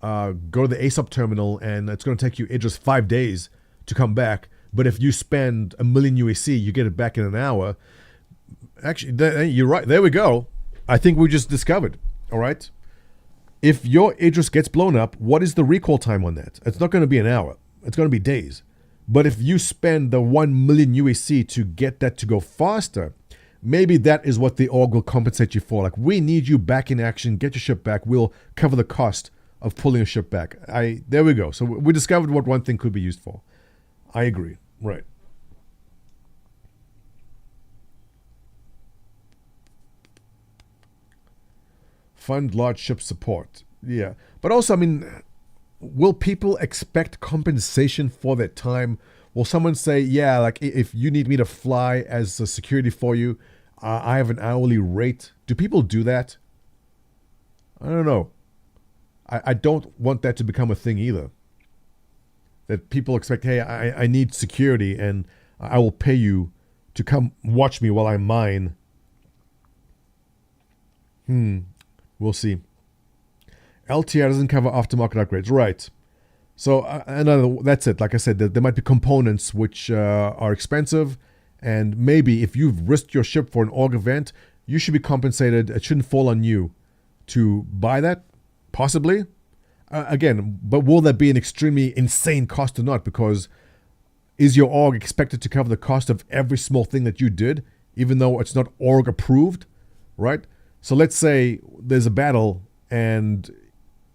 A: go to the ASOP terminal and it's going to take you Idris 5 days to come back, but if you spend 1 million UAC, you get it back in an hour. Actually, you're right. There we go. I think we just discovered. All right. If your Idris gets blown up, what is the recall time on that? It's not going to be an hour. It's going to be days. But if you spend the 1 million UAC to get that to go faster, maybe that is what the org will compensate you for. Like, we need you back in action. Get your ship back. We'll cover the cost of pulling a ship back. There we go. So we discovered what one thing could be used for. I agree. Right. Fund large ship support. Yeah. But also, I mean, will people expect compensation for that time? Will someone say, yeah, like if you need me to fly as a security for you, I have an hourly rate? Do people do that? I don't know. I don't want that to become a thing either. That people expect, hey, I need security and I will pay you to come watch me while I mine. We'll see. LTR doesn't cover aftermarket upgrades. Right. So that's it. Like I said, there might be components which are expensive. And maybe if you've risked your ship for an org event, you should be compensated. It shouldn't fall on you to buy that. Possibly. Again, but will that be an extremely insane cost or not? Because is your org expected to cover the cost of every small thing that you did, even though it's not org approved? Right? So let's say there's a battle and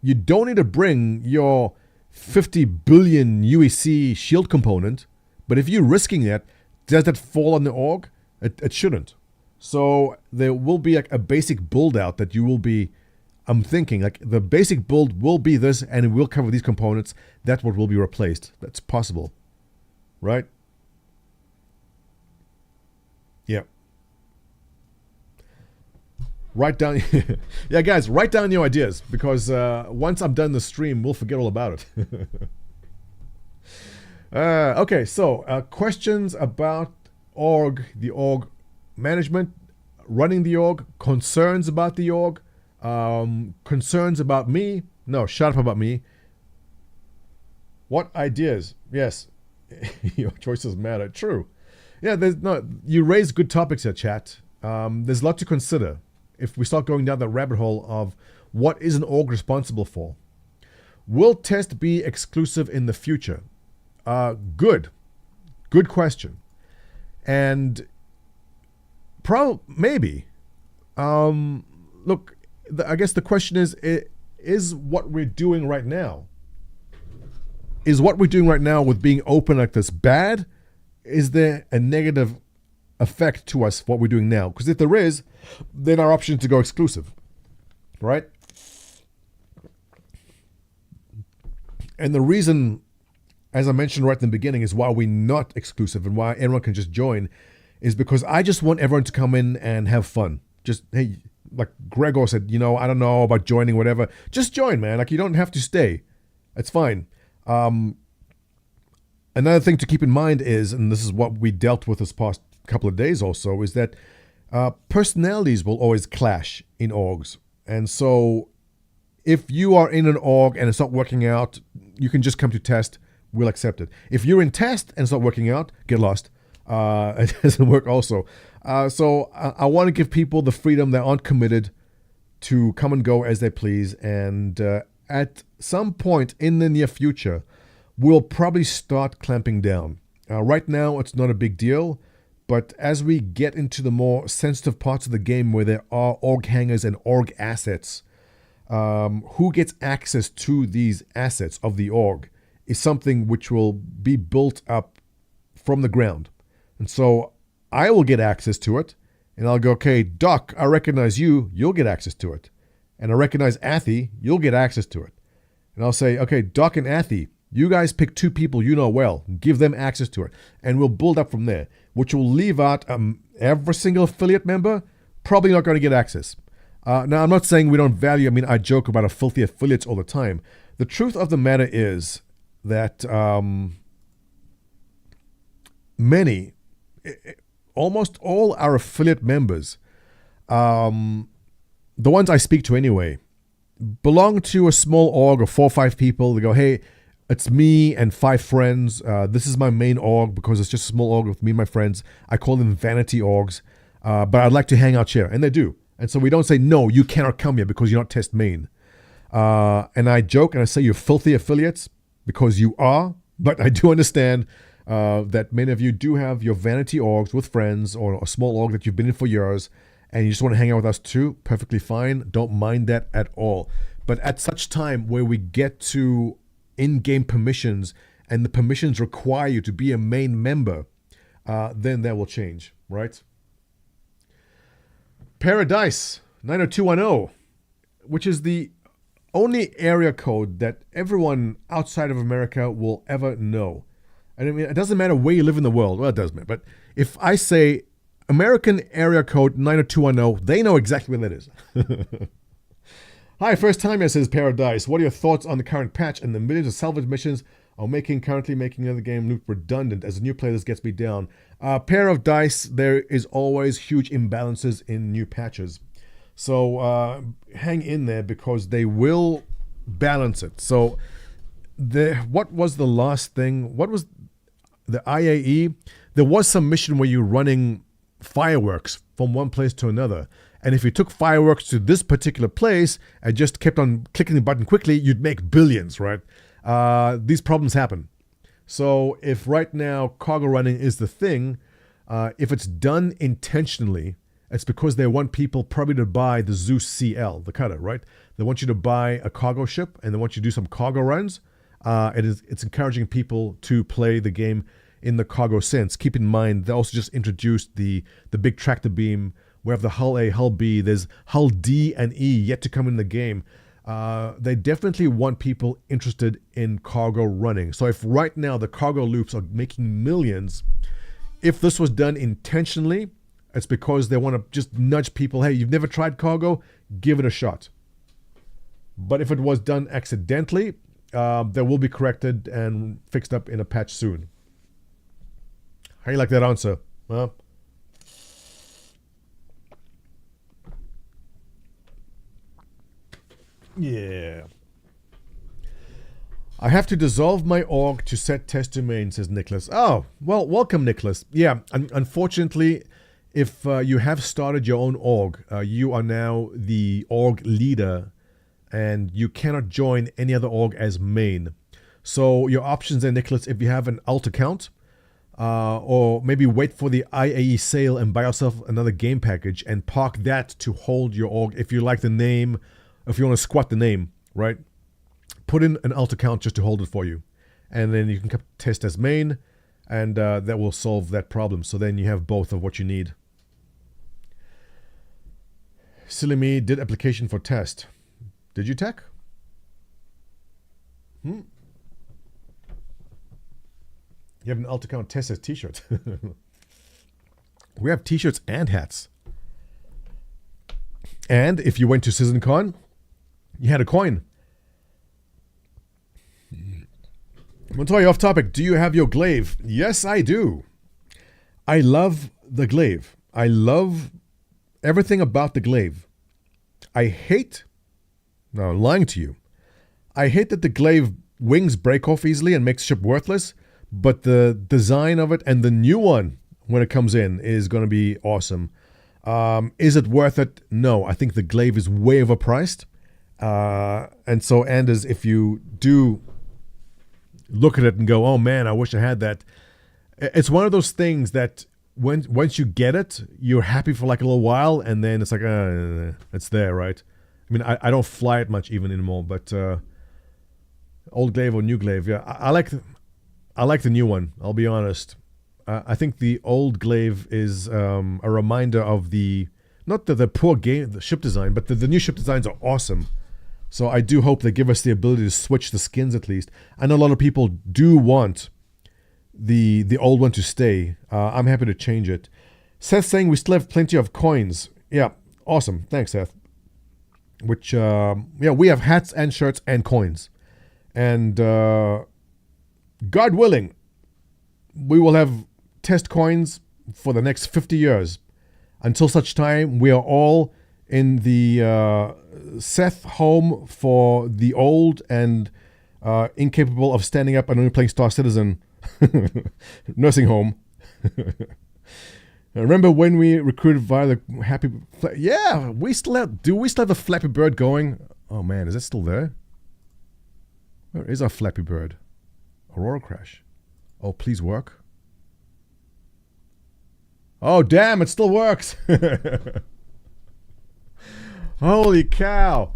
A: you don't need to bring your 50 billion UEC shield component, but if you're risking that, does that fall on the org? It shouldn't. So there will be like a basic build out that you will be, I'm thinking like the basic build will be this and it will cover these components. That's what will be replaced. That's possible, right? Yeah. Write down, yeah, guys, write down your ideas because once I'm done the stream, we'll forget all about it. Okay, so questions about org, the org management, running the org, concerns about the org, concerns about me. No, shut up about me. What ideas? Yes, your choices matter. True. Yeah, you raise good topics here, chat. There's a lot to consider if we start going down the rabbit hole of what is an org responsible for. Will test be exclusive in the future? Good question. And maybe. Look, I guess the question is what we're doing right now. Is what we're doing right now with being open like this bad? Is there a negative effect to us what we're doing now? Because if there is, then our option is to go exclusive, right? And the reason, as I mentioned right in the beginning, is why we're not exclusive and why everyone can just join is because I just want everyone to come in and have fun. Just, hey, like Gregor said, I don't know about joining, whatever. Just join, man. Like, you don't have to stay. It's fine. Another thing to keep in mind is, and this is what we dealt with this past couple of days also, is that personalities will always clash in orgs. And so if you are in an org and it's not working out, you can just come to test. We'll accept it. If you're in test and it's not working out, get lost. It doesn't work also. So I want to give people the freedom that aren't committed to come and go as they please. And at some point in the near future, we'll probably start clamping down. Right now, it's not a big deal. But as we get into the more sensitive parts of the game where there are org hangers and org assets, who gets access to these assets of the org is something which will be built up from the ground. And so I will get access to it, and I'll go, okay, Doc, I recognize you, you'll get access to it. And I recognize Athy, you'll get access to it. And I'll say, okay, Doc and Athy, you guys pick two people you know well, give them access to it, and we'll build up from there, which will leave out every single affiliate member probably not going to get access. Now, I'm not saying we don't value, I joke about a filthy affiliates all the time. The truth of the matter is that almost all our affiliate members, the ones I speak to anyway, belong to a small org of 4 or 5 people. They go, hey, it's me and 5 friends. This is my main org because it's just a small org with me and my friends. I call them vanity orgs, but I'd like to hang out here. And they do. And so we don't say, no, you cannot come here because you're not test main. And I joke and I say you're filthy affiliates because you are. But I do understand that many of you do have your vanity orgs with friends or a small org that you've been in for years and you just want to hang out with us too. Perfectly fine. Don't mind that at all. But at such time where we get to in-game permissions and the permissions require you to be a main member, then that will change, right? Paradise 90210, which is the only area code that everyone outside of America will ever know. And it doesn't matter where you live in the world. Well, it does matter. But if I say American area code 90210, they know exactly where that is. Hi, first time here, says Paradise. What are your thoughts on the current patch and the millions of salvage missions are currently making another game loop redundant as a new player this gets me down? Pair of dice, there is always huge imbalances in new patches. So hang in there because they will balance it. So what was the last thing? What was the IAE? There was some mission where you're running fireworks from one place to another. And if you took fireworks to this particular place and just kept on clicking the button quickly, you'd make billions, right? These problems happen. So if right now cargo running is the thing, if it's done intentionally, it's because they want people probably to buy the Zeus CL, the cutter, right? They want you to buy a cargo ship and they want you to do some cargo runs. It's encouraging people to play the game in the cargo sense. Keep in mind, they also just introduced the big tractor beam. We have the hull A, hull B. There's hull D and E yet to come in the game. They definitely want people interested in cargo running. So if right now the cargo loops are making millions, if this was done intentionally, it's because they want to just nudge people. Hey, you've never tried cargo? Give it a shot. But if it was done accidentally, they will be corrected and fixed up in a patch soon. How you like that answer? Huh? Yeah. I have to dissolve my org to set test domain, says Nicholas. Oh, well, welcome, Nicholas. Yeah, unfortunately, if you have started your own org, you are now the org leader, and you cannot join any other org as main. So your options there, Nicholas, if you have an alt account, or maybe wait for the IAE sale and buy yourself another game package and park that to hold your org. If you like the name, if you want to squat the name, right? Put in an alt account just to hold it for you. And then you can test as main, and that will solve that problem. So then you have both of what you need. Silly me, did application for test. Did you, Tech? You have an alt account test as t-shirt. We have t-shirts and hats. And if you went to CitizenCon, you had a coin. Montoya, off topic. Do you have your glaive? Yes, I do. I love the glaive. I love everything about the glaive. I hate... No, I'm lying to you. I hate that the glaive wings break off easily and makes ship worthless, but the design of it and the new one, when it comes in, is going to be awesome. Is it worth it? No, I think the glaive is way overpriced. And so, Anders, if you do look at it and go, oh man, I wish I had that. It's one of those things that once you get it, you're happy for like a little while, and then it's like, it's there, right? I mean, I don't fly it much even anymore, but old glaive or new glaive, yeah, I like the new one. I'll be honest. I think the old glaive is a reminder of not the poor game, the ship design, but the new ship designs are awesome. So I do hope they give us the ability to switch the skins at least. I know a lot of people do want the old one to stay. I'm happy to change it. Seth saying we still have plenty of coins. Yeah, awesome. Thanks, Seth. Which, we have hats and shirts and coins. And God willing, we will have test coins for the next 50 years. Until such time, we are all in the Seth home for the old and incapable of standing up and only playing Star Citizen nursing home. Remember when we recruited via the Happy... Yeah, we still have... Do we still have the Flappy Bird going? Oh man, is it still there? Where is our Flappy Bird? Aurora crash. Oh, please work. Oh, damn, it still works. Holy cow.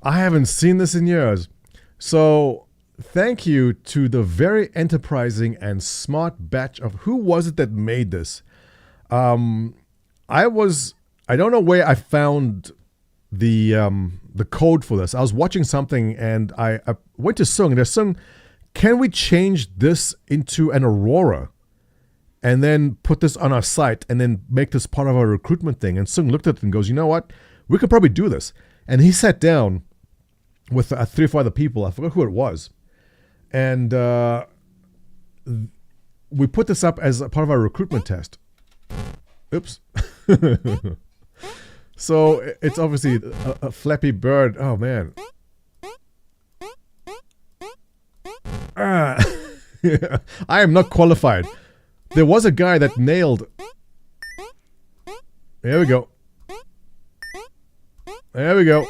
A: I haven't seen this in years. So, thank you to the very enterprising and smart batch of... Who was it that made this? I don't know where I found the code for this. I was watching something and I went to Sung, and there's Sung, can we change this into an Aurora and then put this on our site and then make this part of our recruitment thing? And Sung looked at it and goes, you know what? We could probably do this. And he sat down with 3 or 4 other people. I forgot who it was. And we put this up as a part of our recruitment test. Oops. So it's obviously a Flappy Bird. Oh, man. I am not qualified. There was a guy that nailed... There we go. There we go.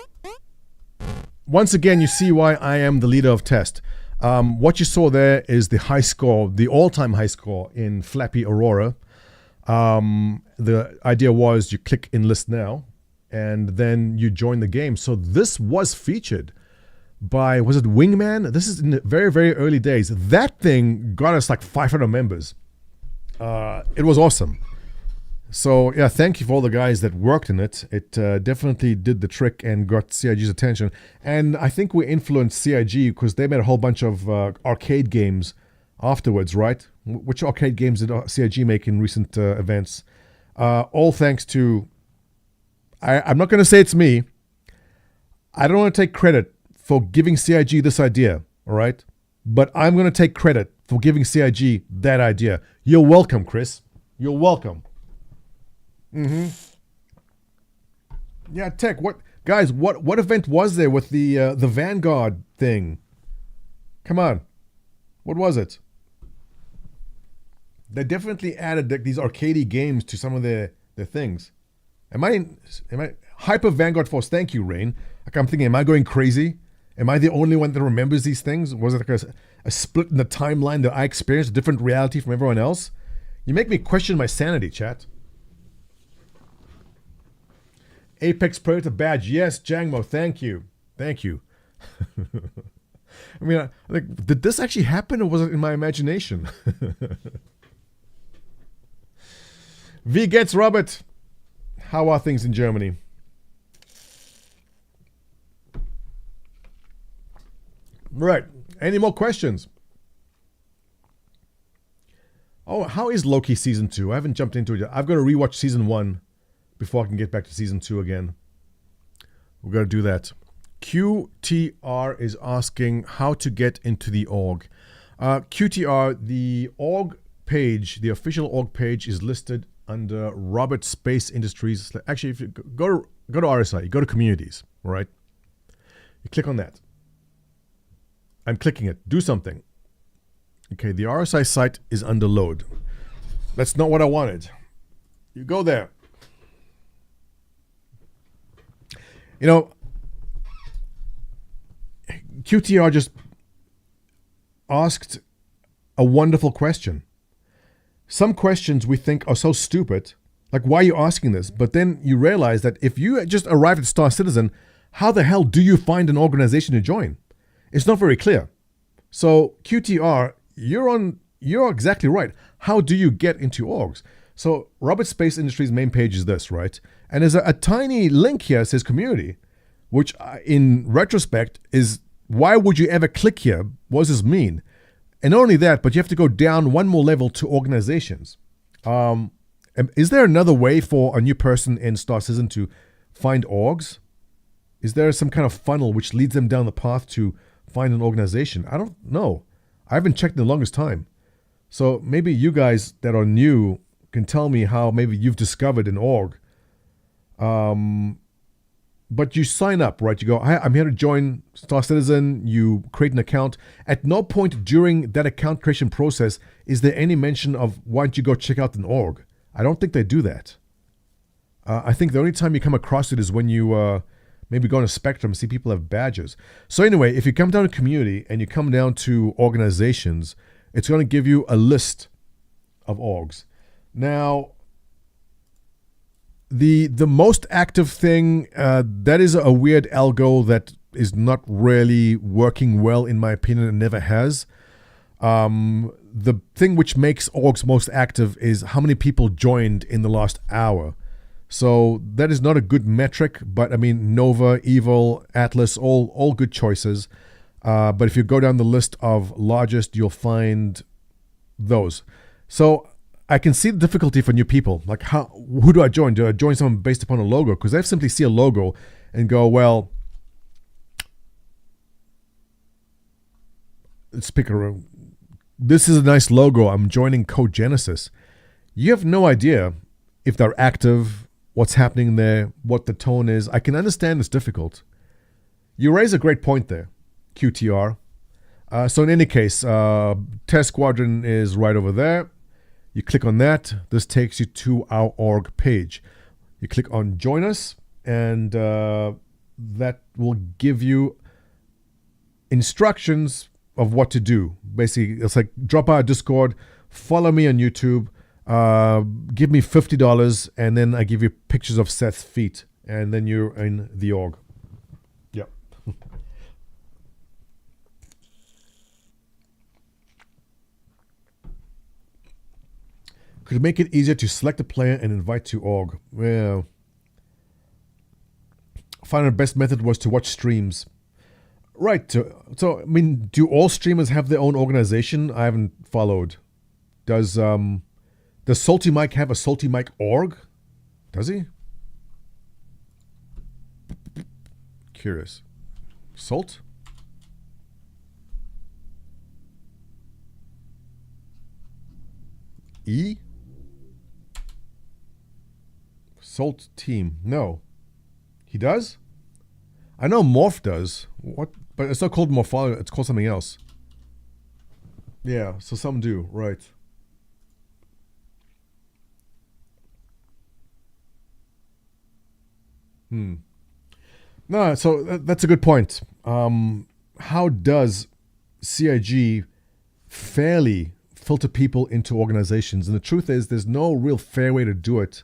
A: Once again, you see why I am the leader of test. What you saw there is the high score, the all-time high score in Flappy Aurora. The idea was you click enlist now, and then you join the game. So this was featured by, was it Wingman? This is in the very, very early days. That thing got us like 500 members. It was awesome. So yeah, thank you for all the guys that worked in it. It definitely did the trick and got CIG's attention. And I think we influenced CIG because they made a whole bunch of arcade games afterwards, right? Which arcade games did CIG make in recent events? All thanks to, I'm not going to say it's me. I don't want to take credit for giving CIG this idea, all right? But I'm going to take credit for giving CIG that idea. You're welcome, Chris. You're welcome. Yeah, Tech. What guys? What event was there with the Vanguard thing? Come on, what was it? They definitely added these arcadey games to some of their things. Am I Hyper Vanguard Force? Thank you, Rain. Like I'm thinking, am I going crazy? Am I the only one that remembers these things? Was it like a split in the timeline that I experienced, a different reality from everyone else? You make me question my sanity, chat. Apex Predator badge. Yes, Jangmo. Thank you. Thank you. I mean, like, did this actually happen or was it in my imagination? V gets Robert. How are things in Germany? Right. Any more questions? Oh, how is Loki season 2? I haven't jumped into it yet. I've got to rewatch season 1 before I can get back to season 2 again. We've got to do that. QTR is asking how to get into the org. QTR, the org page, the official org page is listed under Robert Space Industries. Actually, if you go to RSI, you go to communities, all right? You click on that. I'm clicking it. Do something. Okay, the RSI site is under load. That's not what I wanted. You go there. You know, QTR just asked a wonderful question. Some questions we think are so stupid, like why are you asking this? But then you realize that if you just arrived at Star Citizen, how the hell do you find an organization to join? It's not very clear. So QTR, you're exactly right. How do you get into orgs? So Robert Space Industries main page is this, right? And there's a tiny link here that says community, which in retrospect is, why would you ever click here? What does this mean? And not only that, but you have to go down one more level to organizations. Is there another way for a new person in Star Citizen to find orgs? Is there some kind of funnel which leads them down the path to find an organization? I don't know. I haven't checked in the longest time. So maybe you guys that are new can tell me how maybe you've discovered an org. But you sign up, right? You go, hi, I'm here to join Star Citizen. You create an account. At no point during that account creation process is there any mention of why don't you go check out an org. I don't think they do that. I think the only time you come across it is when you maybe go on a Spectrum and see people have badges. So anyway, if you come down to community and you come down to organizations, it's going to give you a list of orgs. Now, the most active thing, that is a weird algo that is not really working well, in my opinion, and never has. The thing which makes orgs most active is how many people joined in the last hour. So that is not a good metric, but I mean, Nova, Evil, Atlas, all good choices. But if you go down the list of largest, you'll find those. So I can see the difficulty for new people. Like, who do I join? Do I join someone based upon a logo? Because they simply see a logo and go, well, let's pick a. This is a nice logo. I'm joining Code Genesis. You have no idea if they're active, what's happening there, what the tone is. I can understand it's difficult. You raise a great point there, QTR. So in any case, Test Squadron is right over there. You click on that. This takes you to our org page. You click on Join Us, and that will give you instructions of what to do. Basically, it's like drop out of Discord, follow me on YouTube, give me $50, and then I give you pictures of Seth's feet, and then you're in the org. Yep. Could make it easier to select a player and invite to org. Well, I find the best method was to watch streams. Right. So, I mean, do all streamers have their own organization? I haven't followed. Does Salty Mike have a Salty Mike org? Does he? Curious. Salt? E? Salt team. No. He does? I know Morph does. What? But it's not called Morphology. It's called something else. Yeah, so some do. Right. No, so that's a good point. How does CIG fairly filter people into organizations? And the truth is, there's no real fair way to do it.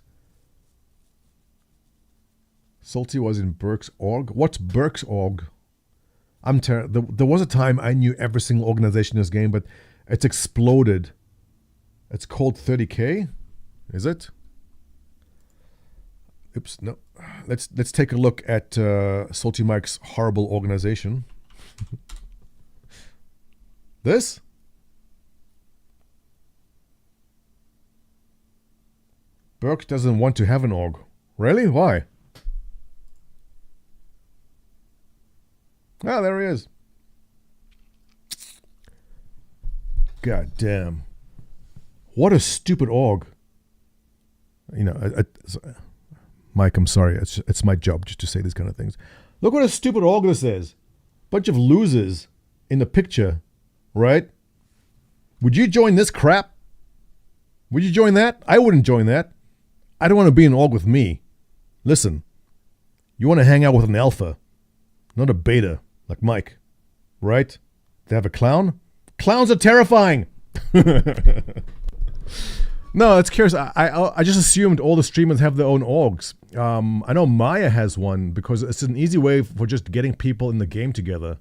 A: Salty was in Burke's org. What's Burke's org? There was a time I knew every single organization in this game, but it's exploded. It's called 30K. Is it? Oops, no. Let's take a look at Salty Mike's horrible organization. This? Burke doesn't want to have an org. Really? Why? Ah, there he is. God damn. What a stupid org. You know, Mike, I'm sorry. It's my job just to say these kind of things. Look what a stupid org this is. Bunch of losers in the picture, right? Would you join this crap? Would you join that? I wouldn't join that. I don't want to be in org with me. Listen, you want to hang out with an alpha, not a beta like Mike, right? They have a clown? Clowns are terrifying. No, it's curious. I just assumed all the streamers have their own orgs. I know Maya has one because it's an easy way for just getting people in the game together.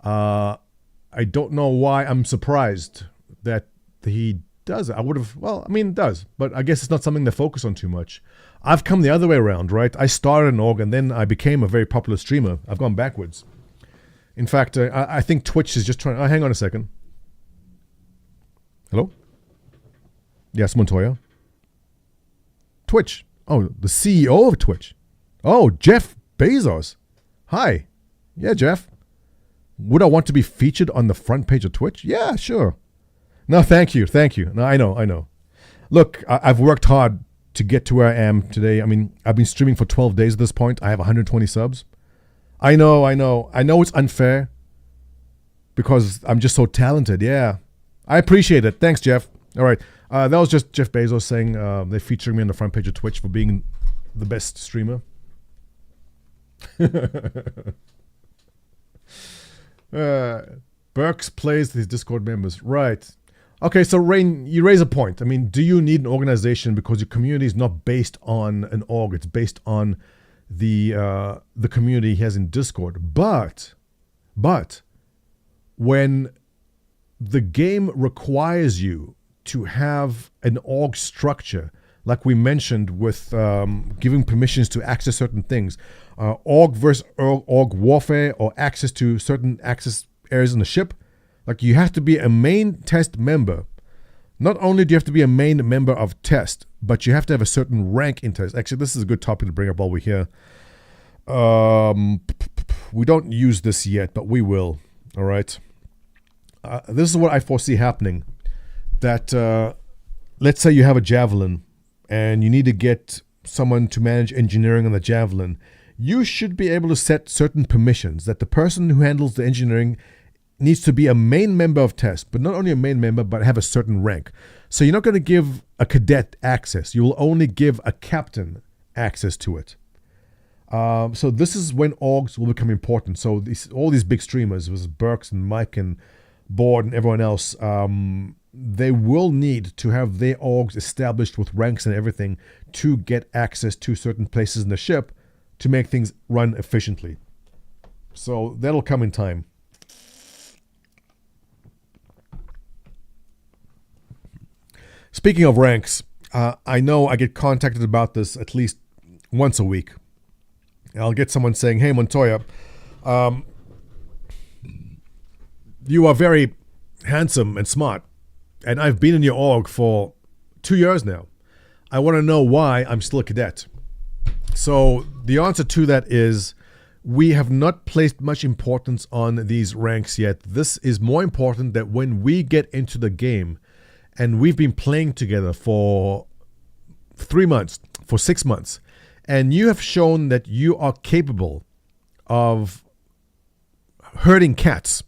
A: I don't know why I'm surprised that he does it. I would have, well, I mean, it does, but I guess it's not something they focus on too much. I've come the other way around, right? I started an org and then I became a very popular streamer. I've gone backwards. In fact, I think Twitch is just trying. Hang on a second. Hello? Yes, Montoya. Twitch. Oh, the CEO of Twitch. Oh, Jeff Bezos. Hi. Yeah, Jeff. Would I want to be featured on the front page of Twitch? Yeah, sure. No, thank you. Thank you. No, I know. Look, I've worked hard to get to where I am today. I mean, I've been streaming for 12 days at this point. I have 120 subs. I know it's unfair because I'm just so talented. Yeah. I appreciate it. Thanks, Jeff. All right. That was just Jeff Bezos saying they're featuring me on the front page of Twitch for being the best streamer. Burks plays his Discord members. Right. Okay, so Rain, you raise a point. I mean, do you need an organization because your community is not based on an org? It's based on the community he has in Discord. But when the game requires you to have an org structure, like we mentioned with giving permissions to access certain things, org versus org warfare or access to certain access areas in the ship, like you have to be a main test member. Not only do you have to be a main member of test, but you have to have a certain rank in test. Actually, this is a good topic to bring up while we're here. We don't use this yet, but we will. All right. This is what I foresee happening. That let's say you have a javelin and you need to get someone to manage engineering on the javelin. You should be able to set certain permissions that the person who handles the engineering needs to be a main member of test, but not only a main member, but have a certain rank. So you're not going to give a cadet access. You will only give a captain access to it. So this is when orgs will become important. So all these big streamers, was Burks and Mike and Board and everyone else, they will need to have their orgs established with ranks and everything to get access to certain places in the ship to make things run efficiently. So that'll come in time. Speaking of ranks, I know I get contacted about this at least once a week. I'll get someone saying, "Hey, Montoya, you are very handsome and smart, and I've been in your org for 2 years now. I want to know why I'm still a cadet." So the answer to that is we have not placed much importance on these ranks yet. This is more important that when we get into the game, and we've been playing together for 3 months, for 6 months, and you have shown that you are capable of herding cats,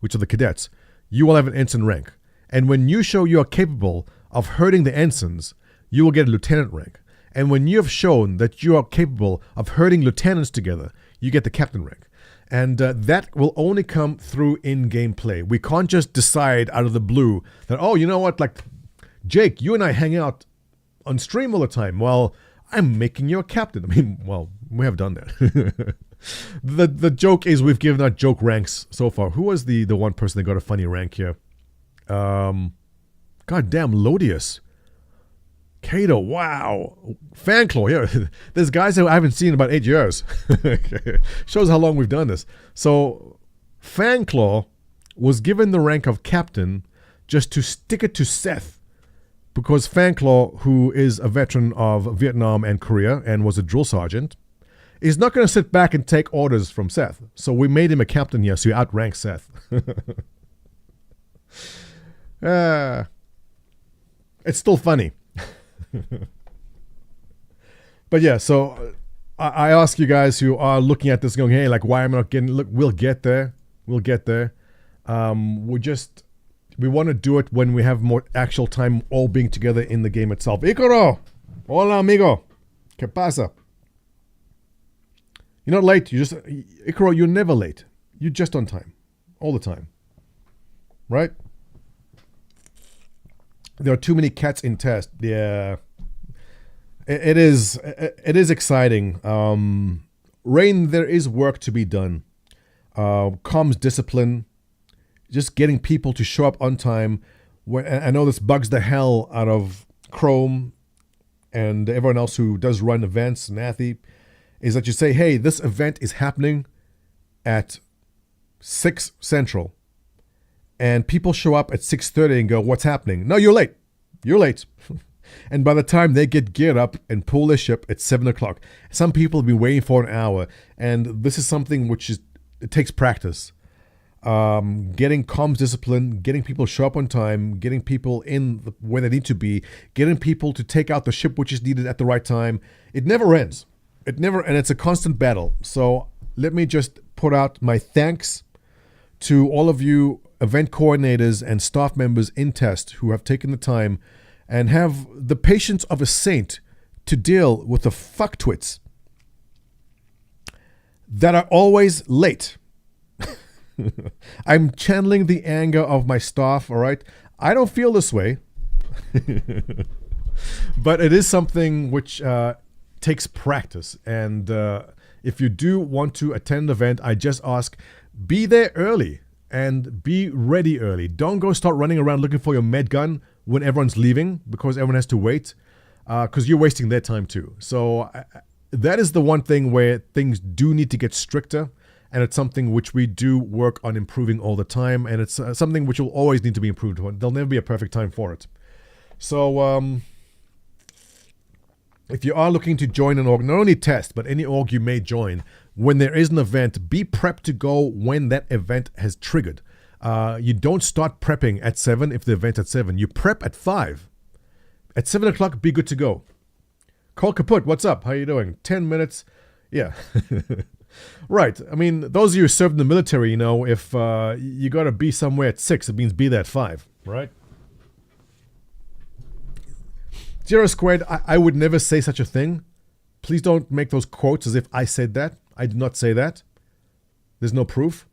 A: which are the cadets, you will have an ensign rank. And when you show you are capable of herding the ensigns, you will get a lieutenant rank. And when you have shown that you are capable of herding lieutenants together, you get the captain rank. And that will only come through in-game play. We can't just decide out of the blue that, oh, you know what, like, Jake, you and I hang out on stream all the time. Well, I'm making you a captain. I mean, well, we have done that. The joke is we've given out joke ranks so far. Who was the one person that got a funny rank here? God damn, Lodius. Kato, wow. Fanclaw, yeah. There's guys that I haven't seen in about 8 years. Shows how long we've done this. So, Fanclaw was given the rank of captain just to stick it to Seth. Because Fanclaw, who is a veteran of Vietnam and Korea and was a drill sergeant, is not going to sit back and take orders from Seth. So we made him a captain here, so he outranks Seth. It's still funny. But yeah, so I ask you guys who are looking at this going, hey, like, why am I not getting, look, we'll get there. We want to do it when we have more actual time all being together in the game itself. Icaro! Hola, amigo. ¿Qué pasa? You're not late. Icaro, you're never late. You're just on time. All the time. Right? There are too many cats in test. Yeah. It is exciting. Rain, there is work to be done. Comms discipline. Just getting people to show up on time. I know this bugs the hell out of Chrome and everyone else who does run events, Nathy, is that you say, hey, this event is happening at 6 Central. And people show up at 6:30 and go, what's happening? No, you're late. You're late. And by the time they get geared up and pull their ship at 7 o'clock, some people have been waiting for an hour. And this is something it takes practice. Getting comms discipline, getting people to show up on time, getting people in where they need to be, getting people to take out the ship which is needed at the right time. It never ends. And it's a constant battle. So let me just put out my thanks to all of you event coordinators and staff members in test who have taken the time and have the patience of a saint to deal with the fucktwits that are always late. I'm channeling the anger of my staff, all right? I don't feel this way. But it is something which takes practice. And if you do want to attend an event, I just ask, be there early. And be ready early. Don't go start running around looking for your med gun when everyone's leaving because everyone has to wait because you're wasting their time too. So that is the one thing where things do need to get stricter, and it's something which we do work on improving all the time, and it's something which will always need to be improved on. There'll never be a perfect time for it. So if you are looking to join an org, not only test, but any org you may join, when there is an event, be prepped to go when that event has triggered. You don't start prepping at 7 if the event's at 7. You prep at 5. At 7 o'clock, be good to go. Call Kaput, what's up? How you doing? 10 minutes. Yeah. Right. I mean, those of you who served in the military, you know, if you got to be somewhere at 6, it means be there at 5. Right? Zero Squared, I would never say such a thing. Please don't make those quotes as if I said that. I did not say that. There's no proof.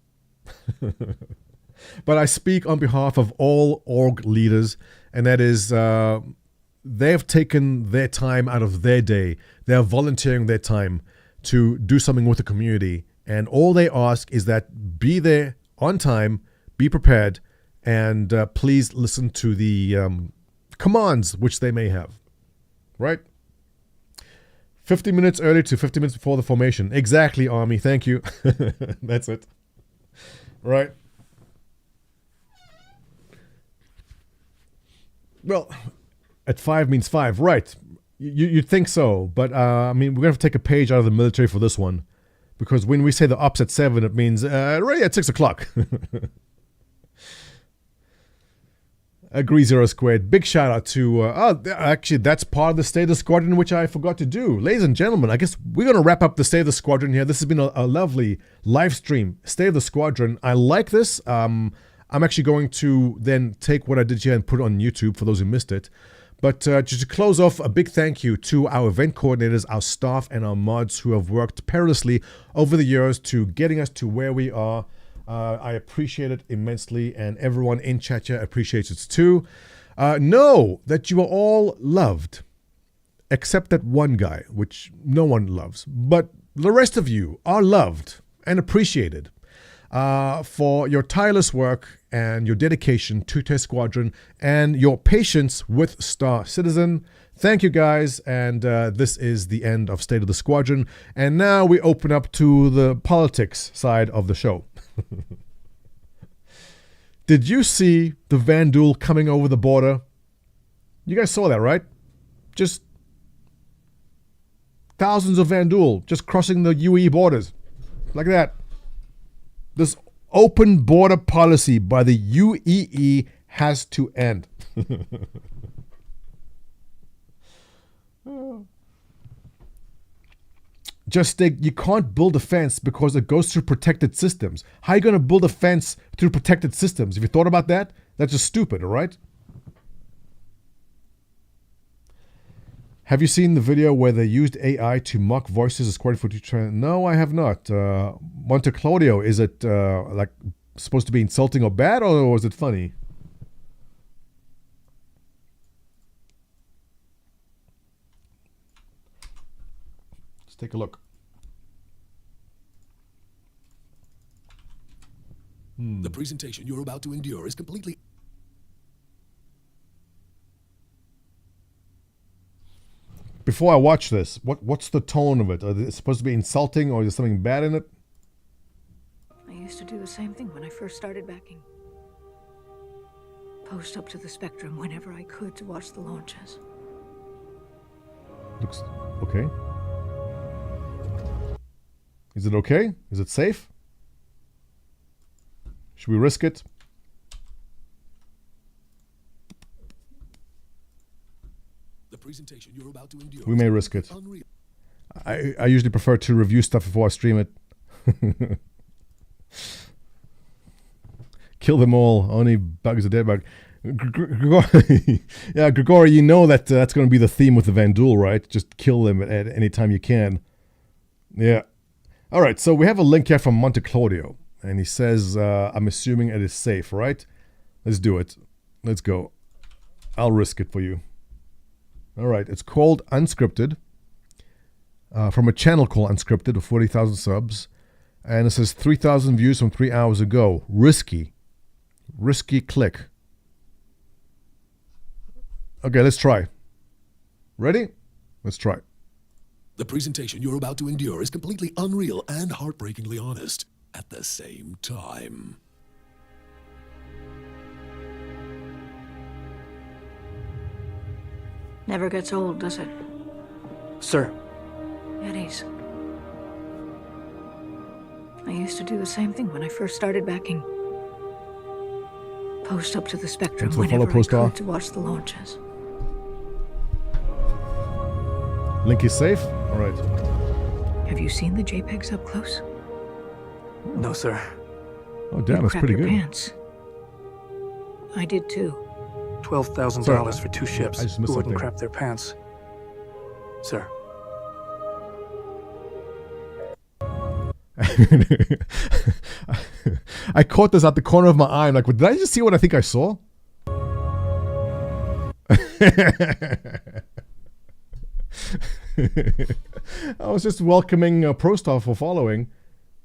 A: But I speak on behalf of all org leaders, and that is they have taken their time out of their day. They are volunteering their time to do something with the community, and all they ask is that be there on time, be prepared, and please listen to the commands which they may have. Right? 50 minutes early to 50 minutes before the formation. Exactly, Army. Thank you. That's it. Right. Well, at 5 means 5. Right. You'd think so. But, I mean, we're going to have to take a page out of the military for this one. Because when we say the ops at 7, it means ready at 6 o'clock. Agree, Zero Squared. Big shout out to, actually, that's part of the State of the Squadron, which I forgot to do. Ladies and gentlemen, I guess we're going to wrap up the State of the Squadron here. This has been a lovely live stream. State of the Squadron. I like this. I'm actually going to then take what I did here and put it on YouTube for those who missed it. But just to close off, a big thank you to our event coordinators, our staff, and our mods who have worked tirelessly over the years to getting us to where we are. I appreciate it immensely, and everyone in chat here appreciates it too. Know that you are all loved, except that one guy, which no one loves. But the rest of you are loved and appreciated for your tireless work and your dedication to Test Squadron and your patience with Star Citizen. Thank you, guys, and this is the end of State of the Squadron. And now we open up to the politics side of the show. Did you see the Vanduul coming over the border? You guys saw that, right? Just thousands of Vanduul just crossing the UAE borders. Like that. This open border policy by the UAE has to end. Just think, you can't build a fence because it goes through protected systems. How are you going to build a fence through protected systems? Have you thought about that? That's just stupid, all right? Have you seen the video where they used AI to mock voices of Squadron 42? No, I have not. Monte Claudio, is it like supposed to be insulting or bad, or is it funny? Let's take a look.
B: The presentation you're about to endure is completely...
A: Before I watch this, what's the tone of it? Are they supposed to be insulting, or is there something bad in it?
C: I used to do the same thing when I first started backing. Post up to the Spectrum whenever I could to watch the launches.
A: Looks okay. Is it okay? Is it safe? Should we risk it?
B: The presentation you're about to endure.
A: We may risk it. I usually prefer to review stuff before I stream it. Kill them all. Only bugs a dead bug. Yeah, Grigori, you know that that's going to be the theme with the Vanduul, right? Just kill them at any time you can. Yeah. All right, so we have a link here from Monte Claudio. And he says, I'm assuming it is safe, right? Let's do it. Let's go. I'll risk it for you. All right, it's called Unscripted. From a channel called Unscripted with 40,000 subs. And it says 3,000 views from 3 hours ago. Risky. Risky click. Okay, let's try. Ready? Let's try.
B: The presentation you're about to endure is completely unreal and heartbreakingly honest at the same time.
C: Never gets old, does it?
D: Sir.
C: Eddies. I used to do the same thing when I first started backing. Post up to the Spectrum whenever I could to watch the launches.
A: Link is safe? All right.
C: Have you seen the JPEGs up close?
D: No, sir.
A: Oh, damn, that's pretty good.
C: Pants. I did too.
D: $12,000 for 2 ships
A: I just
D: who
A: missed
D: wouldn't
A: something.
D: crap their pants. Sir.
A: I caught this at the corner of my eye. I'm like, did I just see what I think I saw? I was just welcoming ProStar for following.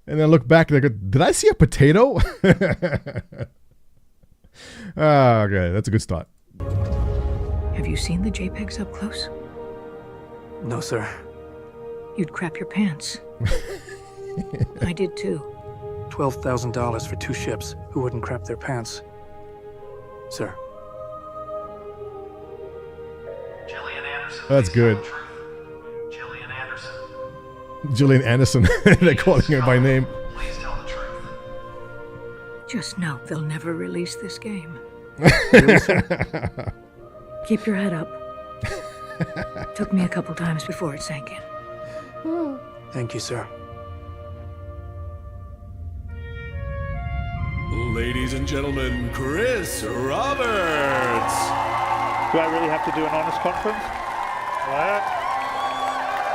A: And then I look back and I go, did I see a potato? Okay, that's a good start.
C: Have you seen the JPEGs up close?
D: No, sir.
C: You'd crap your pants. I did too.
D: $12,000 for 2 ships. Who wouldn't crap their pants? Sir.
E: Gillian Anderson.
A: That's
E: please tell
A: good.
E: the truth. Gillian Anderson.
A: Gillian Anderson. They're calling her by name.
E: Please tell the truth.
C: Just know they'll never release this game.
D: Really, sir?
C: Keep your head up. Took me a couple times before it sank in.
D: Thank you, sir.
B: Ladies and gentlemen, Chris Roberts.
F: Do I really have to do an honors conference? What?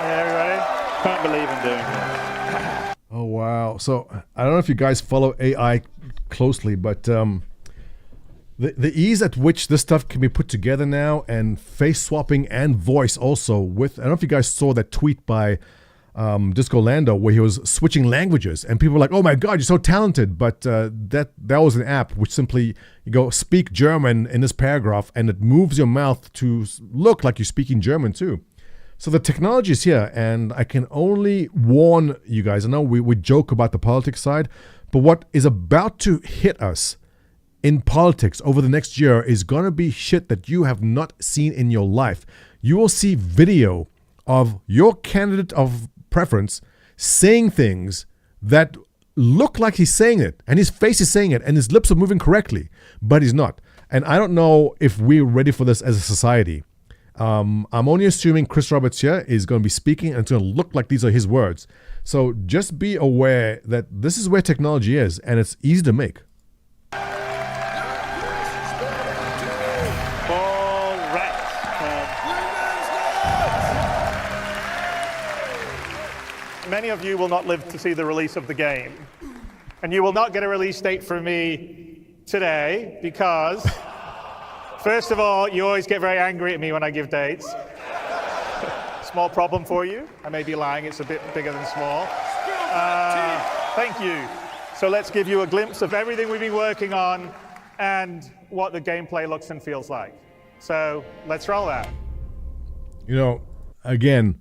F: Hey, everybody. Can't believe I'm doing this.
A: Oh, wow. So I don't know if you guys follow AI closely, but the ease at which this stuff can be put together now, and face swapping and voice also with, I don't know if you guys saw that tweet by Disco Lando where he was switching languages, and people were like, oh my God, you're so talented. But that was an app which simply, you go speak German in this paragraph and it moves your mouth to look like you're speaking German too. So the technology is here, and I can only warn you guys. I know we joke about the politics side, but what is about to hit us in politics over the next year is going to be shit that you have not seen in your life. You will see video of your candidate of preference saying things that look like he's saying it, and his face is saying it, and his lips are moving correctly, but he's not. And I don't know if we're ready for this as a society. I'm only assuming Chris Roberts here is going to be speaking, and it's going to look like these are his words. So just be aware that this is where technology is, and it's easy to make.
F: All right. Many of you will not live to see the release of the game. And you will not get a release date from me today because, first of all, you always get very angry at me when I give dates. Small problem for you. I may be lying, it's a bit bigger than small. Thank you. So let's give you a glimpse of everything we've been working on and what the gameplay looks and feels like. So let's roll that.
A: You know, again,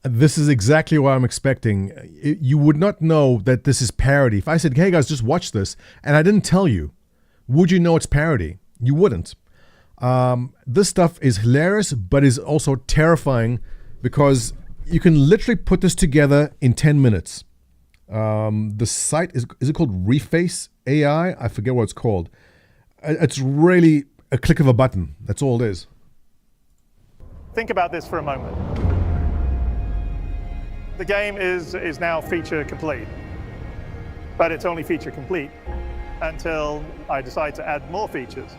A: this is exactly what I'm expecting. You would not know that this is parody. If I said, hey guys, just watch this, and I didn't tell you, would you know it's parody? You wouldn't. This stuff is hilarious, but is also terrifying because you can literally put this together in 10 minutes. The site, is it called Reface AI? I forget what it's called. It's really a click of a button. That's all it is.
F: Think about this for a moment. The game is now feature complete, but it's only feature complete until I decide to add more features.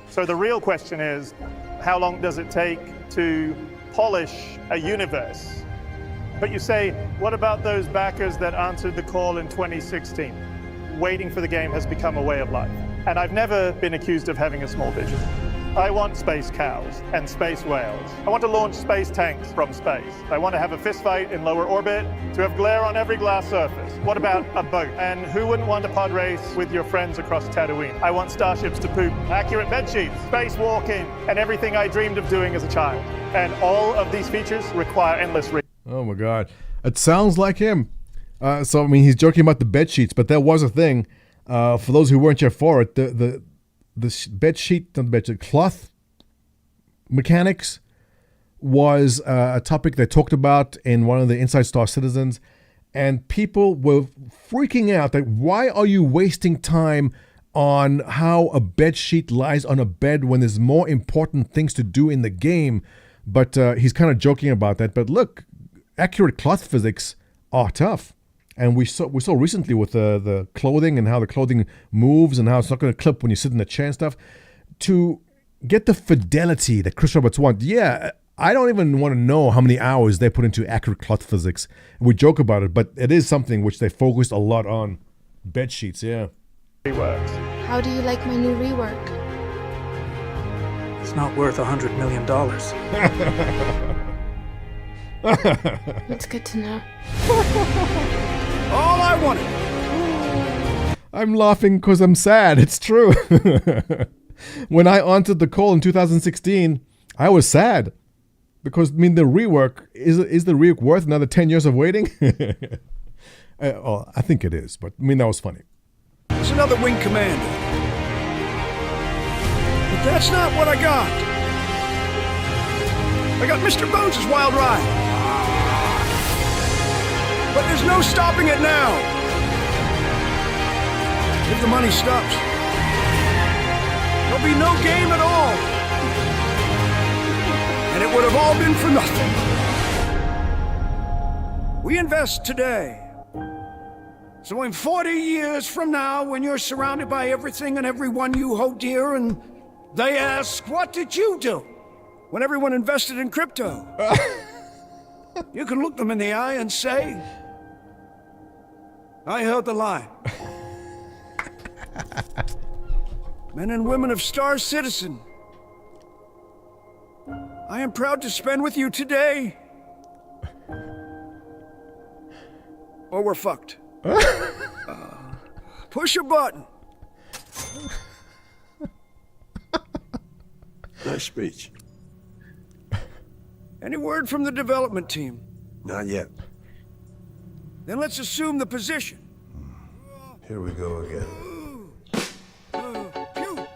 F: So the real question is, how long does it take to polish a universe? But you say, what about those backers that answered the call in 2016? Waiting for the game has become a way of life. And I've never been accused of having a small vision. I want space cows and space whales. I want to launch space tanks from space. I want to have a fistfight in lower orbit, to have glare on every glass surface. What about a boat? And who wouldn't want a pod race with your friends across Tatooine? I want starships to poop, accurate bed sheets, space walking, and everything I dreamed of doing as a child. And all of these features require endless
A: Oh my God. It sounds like him. So, I mean, he's joking about the bed sheets, but there was a thing. For those who weren't here for it, the bed sheet, not the bed sheet, cloth mechanics was a topic they talked about in one of the Inside Star Citizens, and people were freaking out that why are you wasting time on how a bed sheet lies on a bed when there's more important things to do in the game? But he's kind of joking about that. But look, accurate cloth physics are tough. And we saw recently with the clothing and how the clothing moves and how it's not going to clip when you sit in the chair and stuff. To get the fidelity that Chris Roberts wants, yeah, I don't even want to know how many hours they put into accurate cloth physics. We joke about it, but it is something which they focused a lot on. Bed sheets, yeah.
F: reworks.
G: How do you like my new rework?
D: It's not worth $100 million.
G: It's good to know.
B: All I wanted.
A: I'm laughing because I'm sad. It's true. when I answered the call in 2016, I was sad because the rework is the rework worth another 10 years of waiting? Well, I think it is, but that was funny.
H: There's another wing commander. But that's not what I got. I got Mr. Bones' wild ride. But there's no stopping it now. If the money stops, there'll be no game at all. And it would have all been for nothing. We invest today. So in 40 years from now, when you're surrounded by everything and everyone you hold dear, and they ask, what did you do when everyone invested in crypto? You can look them in the eye and say, I held the line. Men and women of Star Citizen, I am proud to spend with you today, or we're fucked. Push a button.
I: Nice speech.
H: Any word from the development team?
I: Not yet.
H: Then let's assume the position.
I: Here we go again.
H: Pew,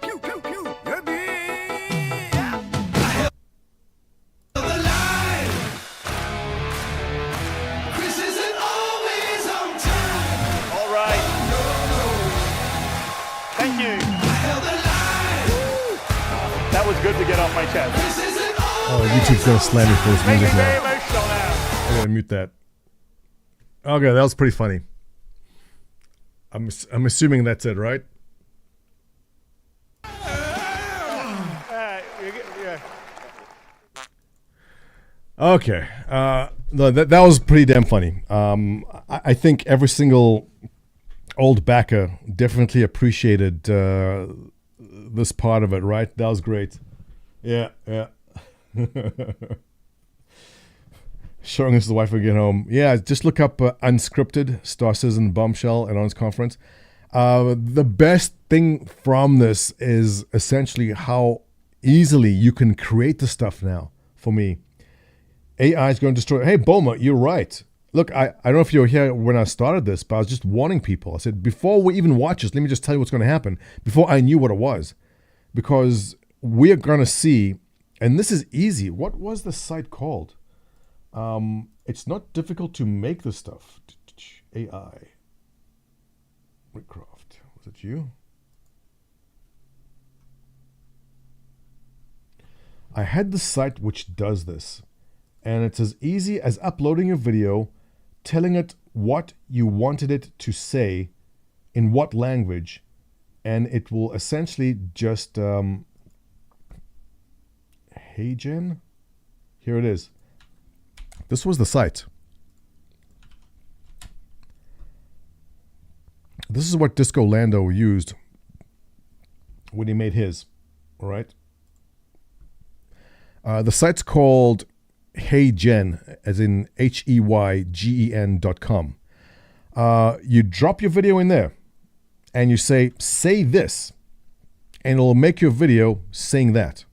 H: pew, pew, pew.
F: All right. Thank you. That was good to get off my chest.
A: Oh, YouTube's gonna slam me for this
F: Make me
A: music
F: very
A: now.
F: emotional now.
A: I gotta mute that. Okay, that was pretty funny. I'm assuming that's it, right?
F: Yeah.
A: Okay. No, that was pretty damn funny. I think every single old backer definitely appreciated this part of it, right? That was great. Yeah. Showing us the wife will get home. Yeah, just look up Unscripted, Star Citizen Bombshell and Honest Conference. The best thing from this is essentially how easily you can create the stuff now, for me. AI is going to destroy. Hey, Bulma, you're right. Look, I don't know if you were here when I started this, but I was just warning people. I said, before we even watch this, let me just tell you what's going to happen, before I knew what it was. Because we're going to see, and this is easy. What was the site called? It's not difficult to make this stuff. AI. Rickcroft. Was it you? I had the site which does this. And it's as easy as uploading a video, telling it what you wanted it to say, in what language, and it will essentially just... Hey, Jen? Here it is. This was the site. This is what Disco Lando used when he made his. All right. The site's called HeyGen, as in HEYGEN.com. You drop your video in there, and you say this, and it'll make your video saying that.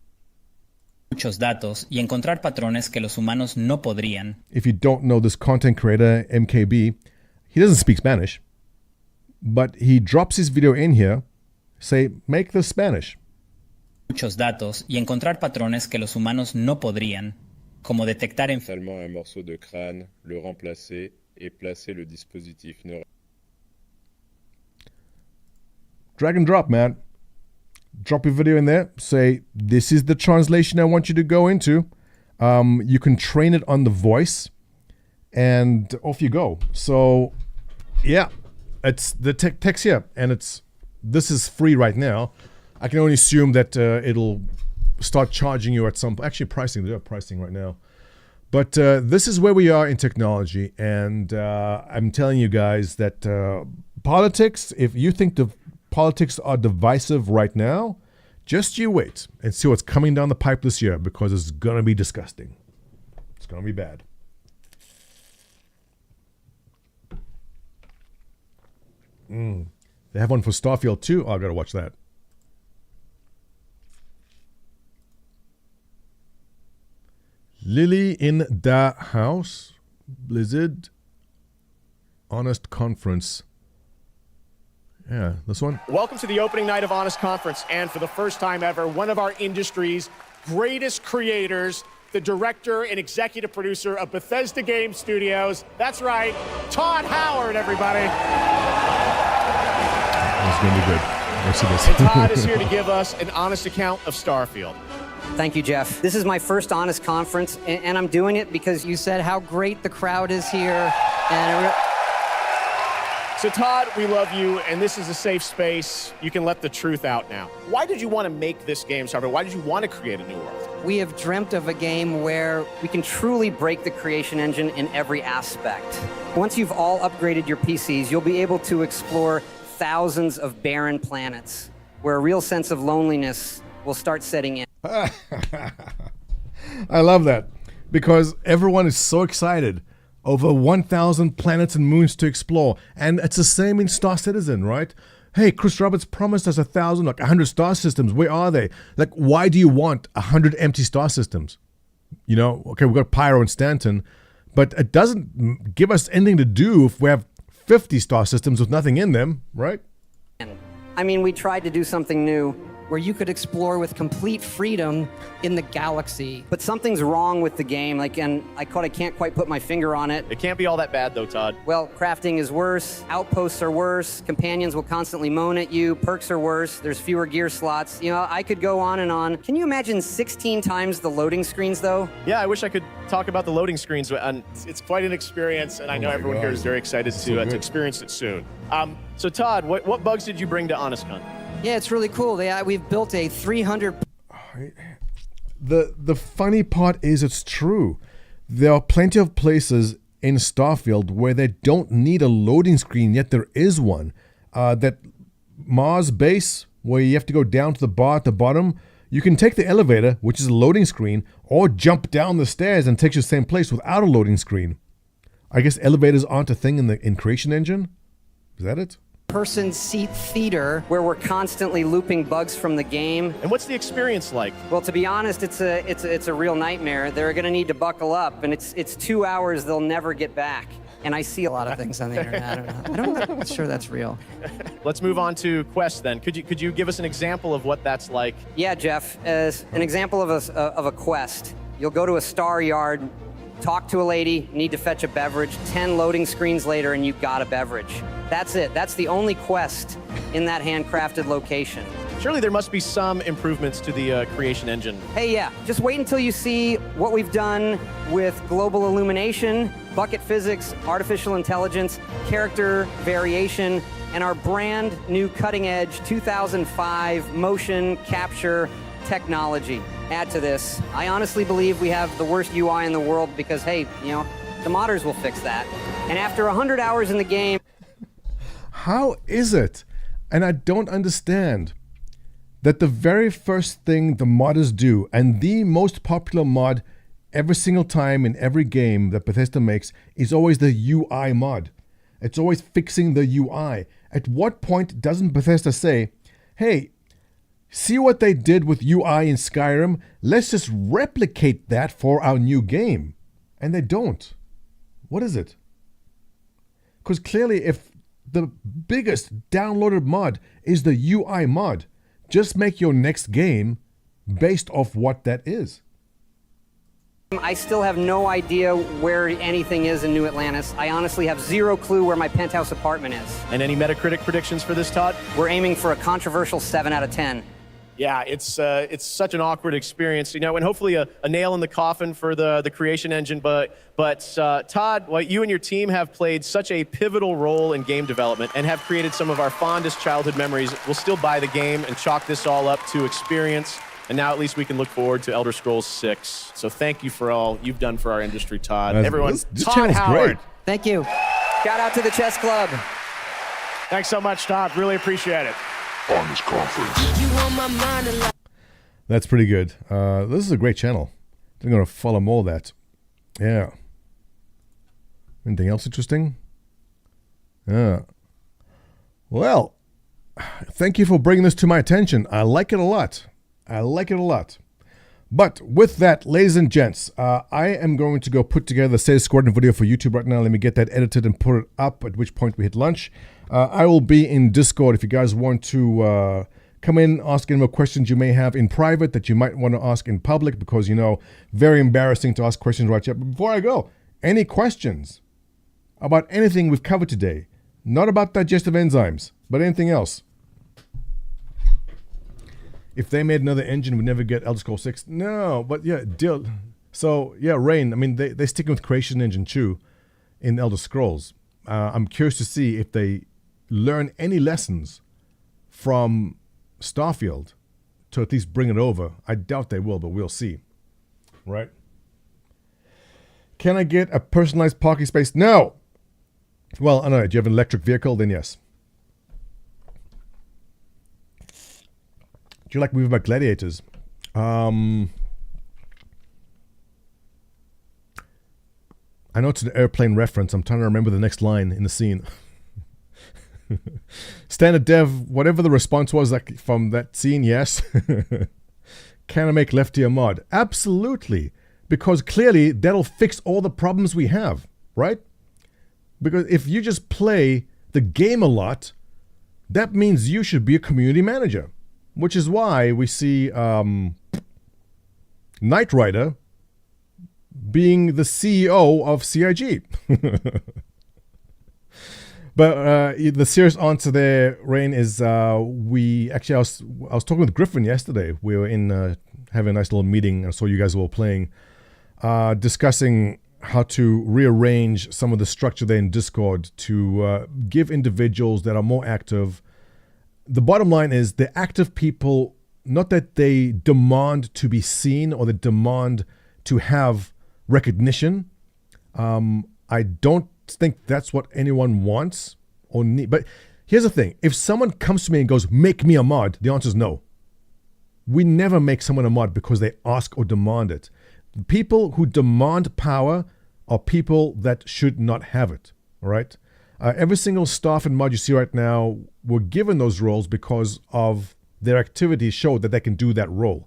J: Muchos datos y encontrar patrones que los humanos no podrían.
A: If you don't know this content creator, MKB, he doesn't speak Spanish, but he drops his video in here, say, make this Spanish.
J: Muchos datos y encontrar patrones que los humanos no podrían, como detectar
K: seulement un morceau de crâne, le remplacer et placer le dispositif neural.
A: Drag and drop, man. Drop your video in there. Say, this is the translation I want you to go into. You can train it on the voice, and off you go. So, yeah, it's the text here, and this is free right now. I can only assume that it'll start charging you at some... Actually, they're pricing right now. But this is where we are in technology, and I'm telling you guys that politics, if you think the politics are divisive right now, just you wait and see what's coming down the pipe this year, because it's going to be disgusting. It's going to be bad. They have one for Starfield too. Oh, I got to watch that. Lily in da house. Blizzard. Honest Conference. Yeah, this one.
L: Welcome to the opening night of Honest Conference, and for the first time ever, one of our industry's greatest creators, the director and executive producer of Bethesda Game Studios. That's right, Todd Howard, everybody.
A: It's going to be good. Let's see this.
L: And Todd is here to give us an honest account of Starfield.
M: Thank you, Jeff. This is my first Honest Conference, and I'm doing it because you said how great the crowd is here.
L: So Todd, we love you, and this is a safe space. You can let the truth out now. Why did you want to make this game, Starfield? Why did you want to create a new world?
M: We have dreamt of a game where we can truly break the creation engine in every aspect. Once you've all upgraded your PCs, you'll be able to explore thousands of barren planets where a real sense of loneliness will start setting in.
A: I love that because everyone is so excited. Over 1,000 planets and moons to explore. And it's the same in Star Citizen, right? Hey, Chris Roberts promised us 1,000, like 100 star systems. Where are they? Like, why do you want 100 empty star systems? You know, okay, we've got Pyro and Stanton, but it doesn't give us anything to do if we have 50 star systems with nothing in them, right?
M: I mean, we tried to do something new where you could explore with complete freedom in the galaxy. But something's wrong with the game, and I can't quite put my finger on it.
L: It can't be all that bad, though, Todd.
M: Well, crafting is worse, outposts are worse, companions will constantly moan at you, perks are worse, there's fewer gear slots. You know, I could go on and on. Can you imagine 16 times the loading screens, though?
L: Yeah, I wish I could talk about the loading screens, and it's quite an experience, and I know everyone here is very excited to experience it soon. So Todd, what bugs did you bring to HonestCon?
M: Yeah, it's really cool. We've built a 300...
A: The funny part is it's true. There are plenty of places in Starfield where they don't need a loading screen, yet there is one. That Mars base, where you have to go down to the bar at the bottom, you can take the elevator, which is a loading screen, or jump down the stairs and take you to the same place without a loading screen. I guess elevators aren't a thing in Creation Engine? Is that it?
M: Person seat theater where we're constantly looping bugs from the game.
L: And what's the experience like?
M: Well, to be honest, it's a real nightmare. They're going to need to buckle up, and it's 2 hours they'll never get back. And I see a lot of things on the internet. I'm not sure that's real.
L: Let's move on to Quest then. Could you give us an example of what that's like?
M: Yeah, Jeff. As an example of a quest, you'll go to a star yard, talk to a lady, need to fetch a beverage, 10 loading screens later, and you've got a beverage. That's it. That's the only quest in that handcrafted location.
L: Surely there must be some improvements to the creation engine.
M: Hey, yeah. Just wait until you see what we've done with global illumination, bucket physics, artificial intelligence, character variation, and our brand new cutting-edge 2005 motion capture technology. Add to this, I honestly believe we have the worst UI in the world because, hey, the modders will fix that. And after 100 hours in the game...
A: How is it? And I don't understand that the very first thing the modders do, and the most popular mod every single time in every game that Bethesda makes, is always the UI mod. It's always fixing the UI. At what point doesn't Bethesda say, hey, see what they did with UI in Skyrim? Let's just replicate that for our new game. And they don't. What is it? Because clearly if the biggest downloaded mod is the UI mod, just make your next game based off what that is.
M: I still have no idea where anything is in New Atlantis. I honestly have zero clue where my penthouse apartment is.
L: And any Metacritic predictions for this, Todd?
M: We're aiming for a controversial 7 out of 10.
L: Yeah, it's such an awkward experience, and hopefully a nail in the coffin for the creation engine. But Todd, you and your team have played such a pivotal role in game development and have created some of our fondest childhood memories. We'll still buy the game and chalk this all up to experience. And now at least we can look forward to Elder Scrolls 6. So thank you for all you've done for our industry, Todd. Everyone,
A: this
L: Todd
A: channel's
L: Howard.
A: great.
M: Thank you. Shout out to the Chess Club.
L: Thanks so much, Todd. Really appreciate it.
B: Honest Conference.
G: You on my mind a lot.
A: That's pretty good. This is a great channel. I'm going to follow more of that. Yeah. Anything else interesting? Yeah. Well, thank you for bringing this to my attention. I like it a lot. But with that, ladies and gents, I am going to go put together the Say Squadron video for YouTube right now. Let me get that edited and put it up, at which point we hit lunch. I will be in Discord if you guys want to come in, ask any more questions you may have in private that you might want to ask in public, because, you know, very embarrassing to ask questions right here. But before I go, any questions about anything we've covered today? Not about digestive enzymes, but anything else. If they made another engine, we'd never get Elder Scrolls 6. No, but yeah, deal. So yeah, Rain, I mean, they're sticking with Creation Engine 2 in Elder Scrolls. I'm curious to see if they learn any lessons from Starfield to at least bring it over. I doubt they will, but we'll see. Right? Can I get a personalized parking space? No! Well, I don't know. Do you have an electric vehicle? Then yes. Do you like moving about gladiators? I know it's an airplane reference. I'm trying to remember the next line in the scene. Standard dev, whatever the response was like from that scene, yes. Can I make Lefty a mod? Absolutely. Because clearly that'll fix all the problems we have, right? Because if you just play the game a lot, that means you should be a community manager. Which is why we see Knight Rider being the CEO of CIG. But the serious answer there, Rain, is I was talking with Griffin yesterday. We were in having a nice little meeting. I saw you guys all playing, discussing how to rearrange some of the structure there in Discord to give individuals that are more active. The bottom line is the active people, not that they demand to be seen or they demand to have recognition. I don't think that's what anyone wants or need. But here's the thing. If someone comes to me and goes, make me a mod, the answer is no. We never make someone a mod because they ask or demand it. The people who demand power are people that should not have it. All right? Every single staff and mod you see right now were given those roles because of their activities showed that they can do that role.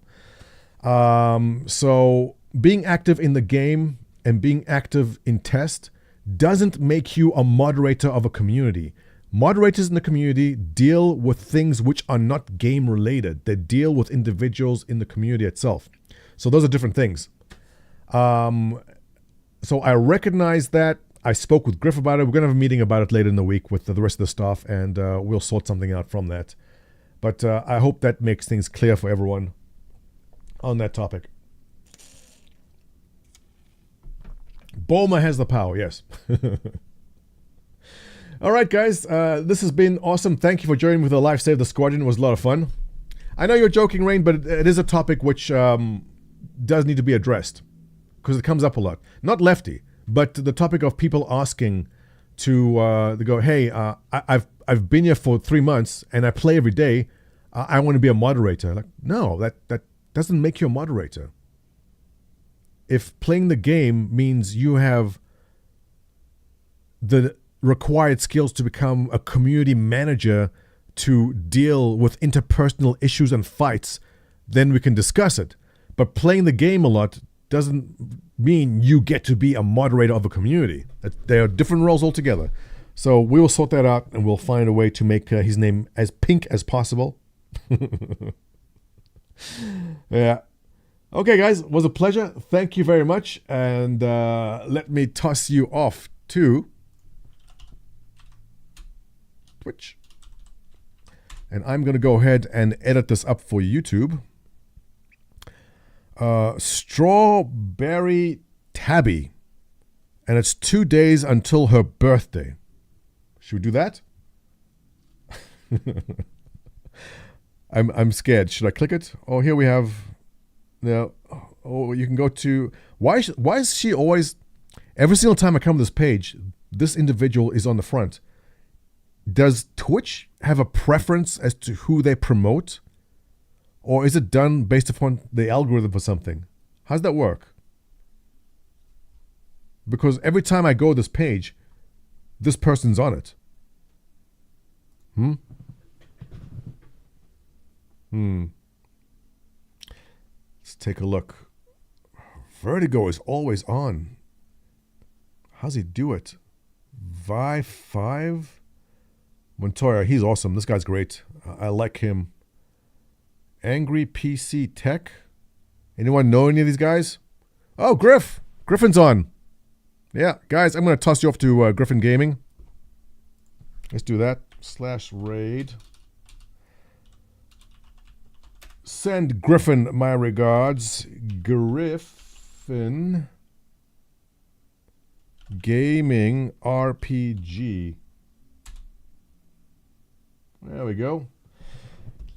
A: So being active in the game and being active in test doesn't make you a moderator of a community. Moderators in the community deal with things which are not game related. They deal with individuals in the community itself. So those are different things. So I recognize that. I spoke with Griff about it. We're going to have a meeting about it later in the week with the rest of the staff, and we'll sort something out from that. But I hope that makes things clear for everyone on that topic. Bulma has the power, yes. All right, guys. This has been awesome. Thank you for joining me with the live Save the Squadron. It was a lot of fun. I know you're joking, Rain, but it is a topic which does need to be addressed because it comes up a lot. Not Lefty. But the topic of people asking to go, hey, I've been here for 3 months and I play every day. I want to be a moderator. Like, no, that doesn't make you a moderator. If playing the game means you have the required skills to become a community manager to deal with interpersonal issues and fights, then we can discuss it. But playing the game a lot doesn't mean you get to be a moderator of a community. They are different roles altogether. So we will sort that out and we'll find a way to make his name as pink as possible. Yeah. Okay, guys, it was a pleasure. Thank you very much. And let me toss you off to Twitch. And I'm going to go ahead and edit this up for YouTube. Strawberry Tabby. And it's 2 days until her birthday. Should we do that? I'm scared. Should I click it? Oh, here we have. No. Oh, you can go to. Why is she always? Every single time I come to this page, this individual is on the front. Does Twitch have a preference as to who they promote? Or is it done based upon the algorithm or something? How's that work? Because every time I go to this page, this person's on it. Let's take a look. Vertigo is always on. How's he do it? Vi 5? Montoya, he's awesome. This guy's great. I like him. Angry PC Tech. Anyone know any of these guys? Oh, Griff. Griffin's on. Yeah, guys, I'm going to toss you off to Griffin Gaming. Let's do that. /raid. Send Griffin my regards. Griffin Gaming RPG. There we go.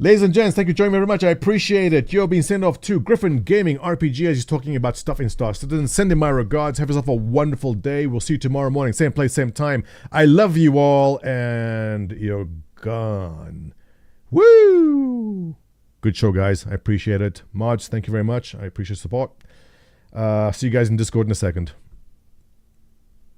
A: Ladies and gents, thank you for joining me very much. I appreciate it. You're being sent off to Griffin Gaming RPG as he's talking about stuff in Star Citizen. Send him my regards. Have yourself a wonderful day. We'll see you tomorrow morning. Same place, same time. I love you all, and you're gone. Woo! Good show, guys. I appreciate it. Mods, thank you very much. I appreciate support. See you guys in Discord in a second.